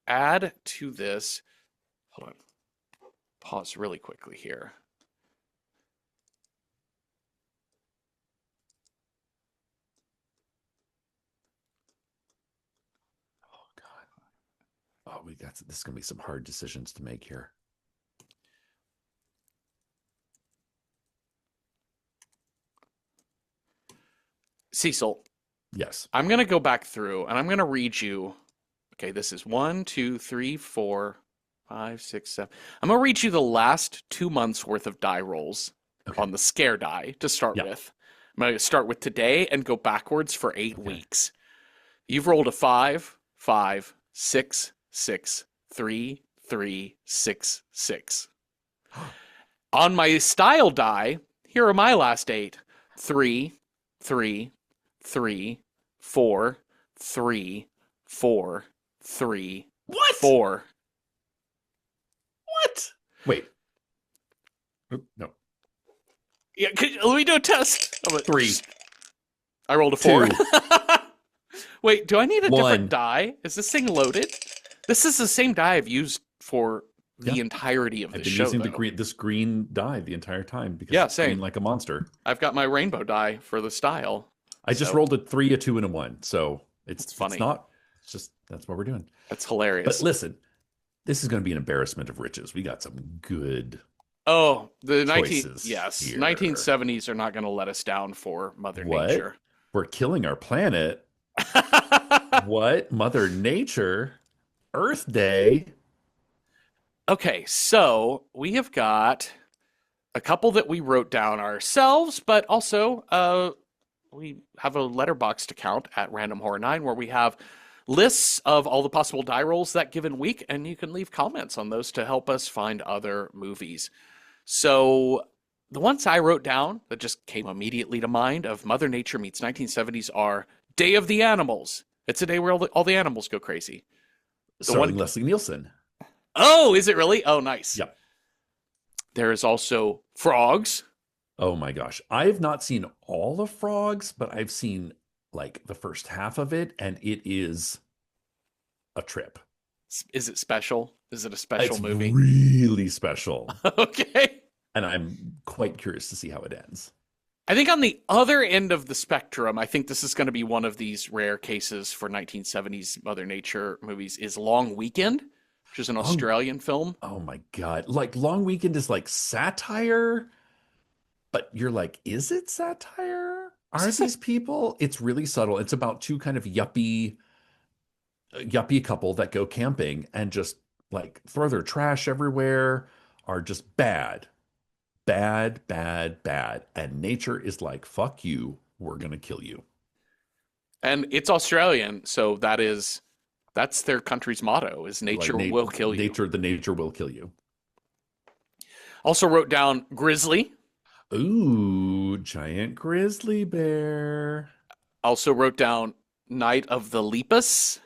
add to this. Hold on. Pause really quickly here. Oh, God. Oh, this is going to be some hard decisions to make here. Cecil. Yes. I'm going to go back through and I'm going to read you. Okay, this is 1, 2, 3, 4, 5, 6, 7. I'm going to read you the last 2 months worth of die rolls on the scare die to start with. I'm going to start with today and go backwards for 8 weeks. You've rolled a 5, 5, 6, 6, 3, 3, 6, 6. On my style die, here are my last 8. 3, 3, 3, 4, 3, 4, 3, what? 4. What? Wait. No. Yeah, let me do a test. 3. I rolled a 4. 2. Wait, do I need a 1. different die? Is this thing loaded? This is the same die I've used for the entirety of the show. I've been using this green die the entire time because it's green like a monster. I've got my rainbow die for the style. I just rolled a 3, a 2, and a 1. So it's funny. It's just that's what we're doing. That's hilarious. But listen, this is going to be an embarrassment of riches. We got some good the choices 1970s are not going to let us down for Mother Nature. We're killing our planet. What? Mother Nature? Earth Day? Okay, so we have got a couple that we wrote down ourselves, but also we have a letterboxd account at Random Horror 9 where we have lists of all the possible die rolls that given week, and you can leave comments on those to help us find other movies. So the ones I wrote down that just came immediately to mind of Mother Nature meets 1970s are Day of the Animals. It's a day where all the animals go crazy. Starring Leslie Nielsen. Oh, is it really? Oh, nice. Yep. There is also Frogs. Oh my gosh. I have not seen all of Frogs, but I've seen like the first half of it, and it is a trip. Is it special? Is it a special movie? Really special. Okay. And I'm quite curious to see how it ends. I think on the other end of the spectrum, I think this is going to be one of these rare cases for 1970s Mother Nature movies, is Long Weekend, which is an Australian film. Oh my God. Like Long Weekend is like satire, but you're like, is it satire? Are these people? It's really subtle. It's about two kind of yuppie couple that go camping and just like throw their trash everywhere, are just bad. Bad, bad, bad. And nature is like, fuck you, we're going to kill you. And it's Australian, so that's their country's motto, is nature will kill you. The nature will kill you. Also wrote down Grizzly. Ooh, giant grizzly bear. Also wrote down Night of the Lepus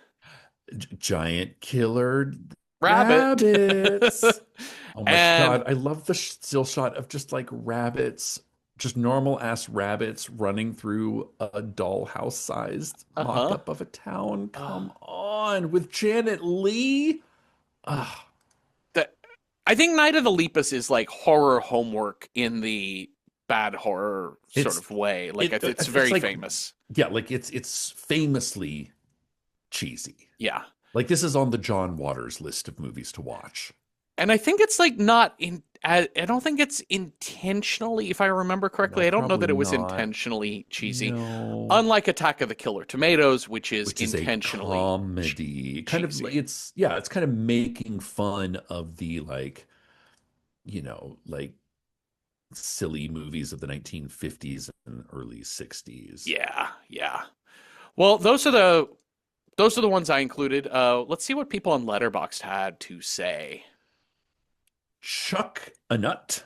Giant killer rabbit. rabbits. Oh my And God. I love the still shot of just like rabbits, just normal ass rabbits running through a dollhouse sized mock uh-huh. up of a town. Uh, Come on. With Janet Leigh. Ah, that I think Night of the Lepus is like horror homework in the bad horror sort it's of way. Like it's it's very like, famous. yeah, like it's famously cheesy. Yeah. Like this is on the John Waters list of movies to watch. And I think it's like not in. I don't think it's intentionally, if I remember No, correctly. I don't know probably that it was not. intentionally cheesy. No. Unlike Attack of the Killer Tomatoes, which is Which is a intentionally comedy. Kind of cheesy. it's yeah, it's kind of making fun of the like, like silly movies of the 1950s and early 60s. Yeah, yeah. Well, those are the ones I included. Let's see what people on Letterboxd had to say. Chuck a Nut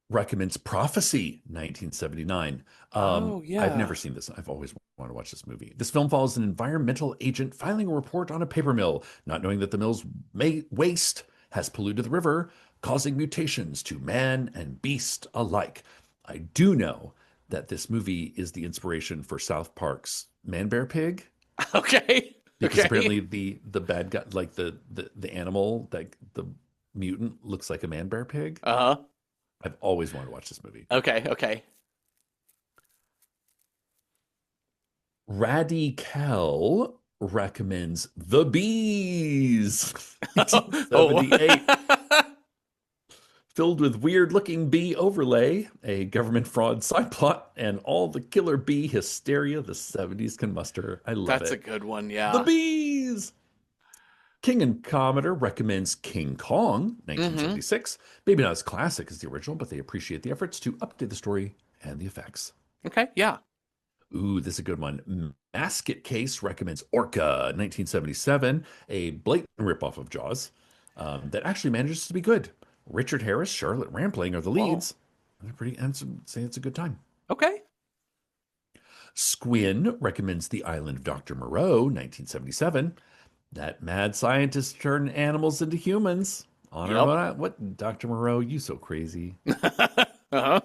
recommends Prophecy, 1979. Oh I've yeah. never seen this. I've always wanted to watch this movie. This film follows an environmental agent filing a report on a paper mill, not knowing that the mill's waste has polluted the river, causing mutations to man and beast alike. I do know that this movie is the inspiration for South Park's Man Bear Pig, Okay. because Okay. apparently the bad guy, like the animal, like the mutant, looks like a man bear pig. Uh-huh. I've always wanted to watch this movie. Okay. Okay. Radical recommends The Bees, Oh. 1978. Filled with weird looking bee overlay, a government fraud side plot, and all the killer bee hysteria the 70s can muster. I love That's a it. good one. The Yeah. Bees! King and Commodore recommends King Kong, Mm-hmm. 1976. Maybe not as classic as the original, but they appreciate the efforts to update the story and the effects. Okay. Yeah. Ooh, this is a good one. Masket Case recommends Orca, 1977, a blatant ripoff of Jaws that actually manages to be good. Richard Harris, Charlotte Rampling are the Whoa. leads. They're pretty, and say it's a good time. Okay. Squin recommends The Island of Dr. Moreau, 1977. That mad scientist turned animals into humans. Honor Yep. what Dr. Moreau, you so crazy. Uh-huh.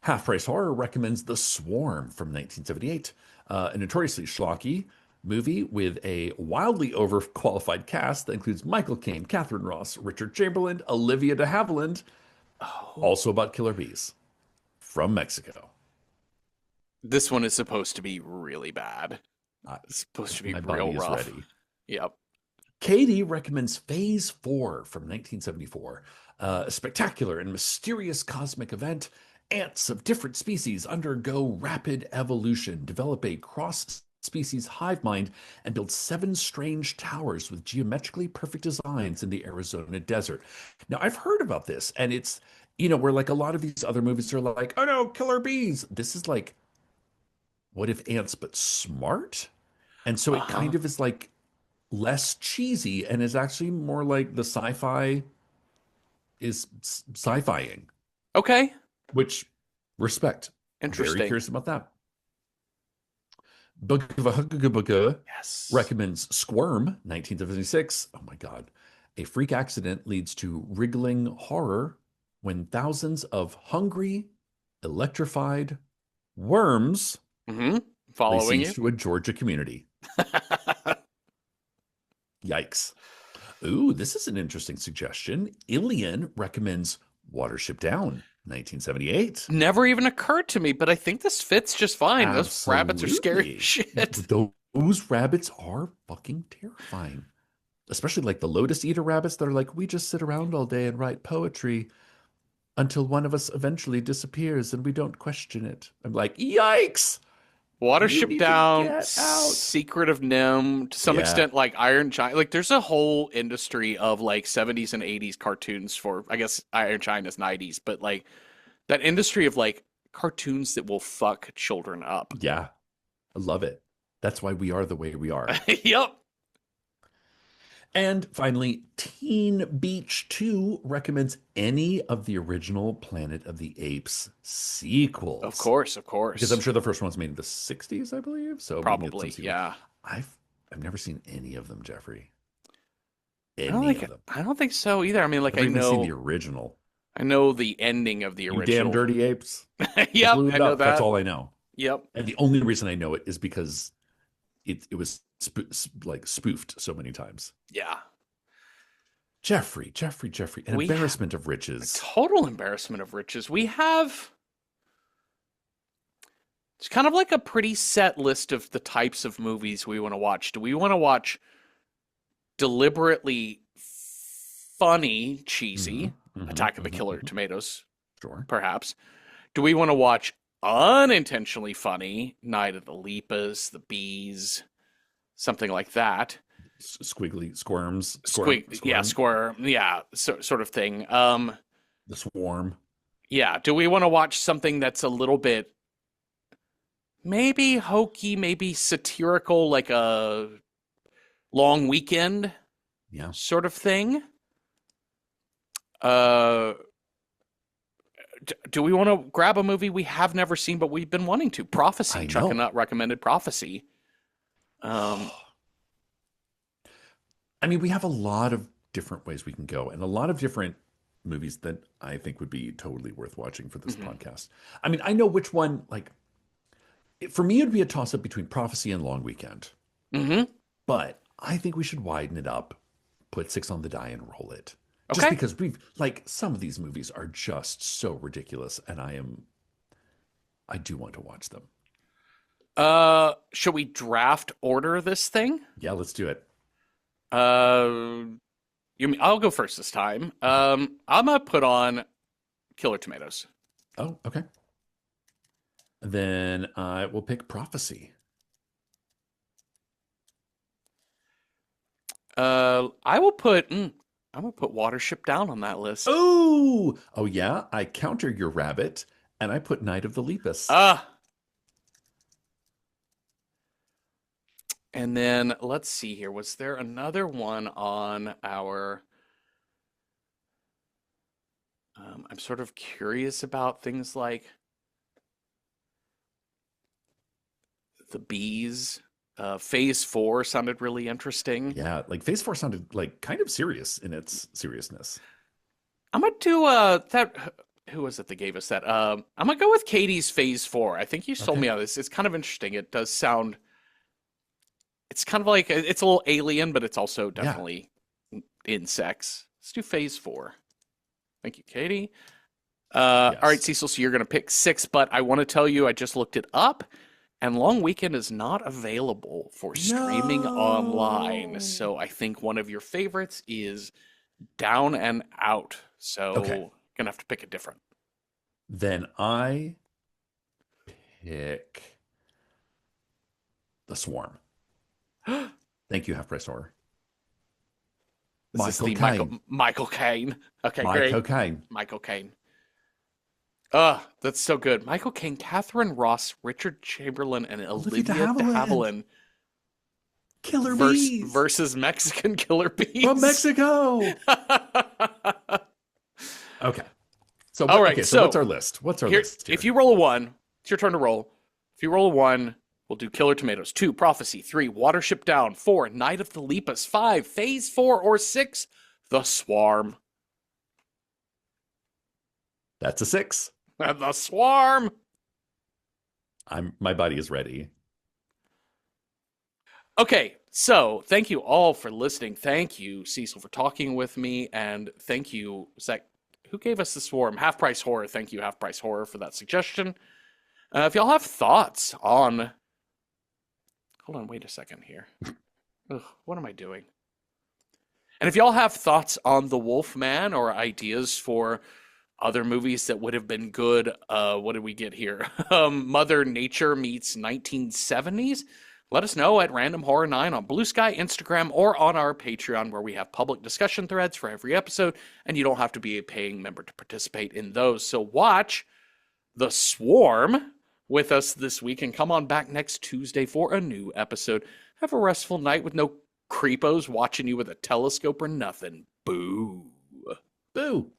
Half Price Horror recommends The Swarm from 1978, a notoriously schlocky movie with a wildly overqualified cast that includes Michael Caine, Catherine Ross, Richard Chamberlain, Olivia de Havilland, Oh. also about killer bees from Mexico. This one is supposed to be really bad. Uh, It's supposed to be my real body is rough. ready. Yep. Katie recommends Phase 4 from 1974, a spectacular and mysterious cosmic event. Ants of different species undergo rapid evolution, develop a cross species hive mind, and build 7 strange towers with geometrically perfect designs in the Arizona desert. Now, I've heard about this, and it's, where like a lot of these other movies are like, oh no, killer bees. This is like, what if ants, but smart? And so it Uh-huh. kind of is like less cheesy and is actually more like the sci-fi is sci-fiing, Okay. which respect. Very Interesting. curious about that. Bugga Yes. recommends Squirm, 1976. Oh my God. A freak accident leads to wriggling horror when thousands of hungry, electrified worms Mm-hmm. lay Following siege you. to a Georgia community. Yikes. Ooh, this is an interesting suggestion. Ilian recommends Watership Down, 1978. Never even occurred to me, but I think this fits just fine. Those rabbits are scary as Absolutely. shit. Those rabbits are fucking terrifying. Especially like the lotus eater rabbits that are like, we just sit around all day and write poetry until one of us eventually disappears and we don't question it. I'm like, yikes! You Watership need to Down, get out. Secret of Nim, to some Yeah, extent, like Iron China. Like, there's a whole industry of like 70s and 80s cartoons for, I guess, Iron China's 90s, but like that industry of like cartoons that will fuck children up. yeah. I love it. That's why we are the way we are. Yep. And finally, Teen Beach 2 recommends any of the original Planet of the Apes Of sequels. course, of Because I'm course. sure the first one's made in the 60s, I believe. So we can get some Probably, sequels. yeah. I've I've never seen any of them, Jeffrey. Any of them. I don't think so either. I mean, like Never even seen the original. I know the ending of the You damn original. dirty apes. They Yep, blew I it know up. That's that. all I know. Yep. And the only reason I know it is because it was like spoofed so many times. Yeah. Jeffrey, an We have embarrassment of a riches. total embarrassment of riches. We have it's kind of like a pretty set list of the types of movies we want to watch. Do we want to watch deliberately funny, cheesy Attack of the Killer Tomatoes, Sure. perhaps? Do we want to watch unintentionally funny Night of the Lepus, the Bees, something like that? Squiggly squirms. Yeah, squirm, yeah, sort of thing. The swarm. Yeah. Do we want to watch something that's a little bit maybe hokey, maybe satirical, like a Long Weekend Yeah. sort of thing? Uh, do we want to grab a movie we have never seen but we've been wanting to? Prophecy. I Chuck know. and Nut recommended Prophecy. I mean, we have a lot of different ways we can go and a lot of different movies that I think would be totally worth watching for this podcast. I mean, I know which one, like, for me, it'd be a toss up between Prophecy and Long Weekend. Mm-hmm. But I think we should widen it up, put six on the die and roll it. Just Okay. because we've, like, some of these movies are just so ridiculous and I do want to watch them. Should we draft order this thing? Yeah, let's do it. I'll go first this time. I'm gonna put on Killer Tomatoes. Oh, okay. Then I will pick Prophecy. I will put. I'm gonna put Watership Down on that list. Oh yeah. I counter your rabbit and I put Night of the Lepus. And then let's see here. Was there another one on our? I'm sort of curious about things like the Bees. Phase 4 sounded really interesting. Yeah, like Phase 4 sounded like kind of serious in its seriousness. I'm gonna do that. Who was it that gave us that? I'm gonna go with Katie's Phase 4. I think you sold Okay. me on this. It's kind of interesting. It does sound. It's kind of like it's a little alien, but it's also definitely insects. Let's do Phase 4. Thank you, Katie. All right, Cecil. So you're gonna pick 6, but I want to tell you, I just looked it up, and Long Weekend is not available for streaming online. So I think one of your favorites is Down and Out. So gonna have to pick a different. Then I pick The Swarm. Thank you, Half Price Horror. This is the Michael Caine. Okay, Michael great. Caine. Michael Caine. That's so good. Michael Caine, Catherine Ross, Richard Chamberlain, and Olivia de Havilland. Killer bees versus Mexican killer bees from Mexico. Okay. So all right. so what's our list? What's our list here? If you roll a 1, it's your turn to roll. If you roll a 1, we'll do Killer Tomatoes. 2, Prophecy. 3, Watership Down. 4, Night of the Lepus. 5, Phase 4, or 6, The Swarm. That's a 6. The Swarm. My body is ready. Okay, so thank you all for listening. Thank you, Cecil, for talking with me, and thank you, Zach. Who gave us the Swarm? Half Price Horror. Thank you, Half Price Horror, for that suggestion. If y'all have thoughts on, hold on, wait a second here. Ugh, what am I doing? And if y'all have thoughts on The Wolfman or ideas for other movies that would have been good, what did we get here? Mother Nature meets 1970s. Let us know at Random Horror 9 on Blue Sky, Instagram, or on our Patreon, where we have public discussion threads for every episode, and you don't have to be a paying member to participate in those. So watch The Swarm with us this week, and come on back next Tuesday for a new episode. Have a restful night with no creepos watching you with a telescope or nothing. Boo. Boo.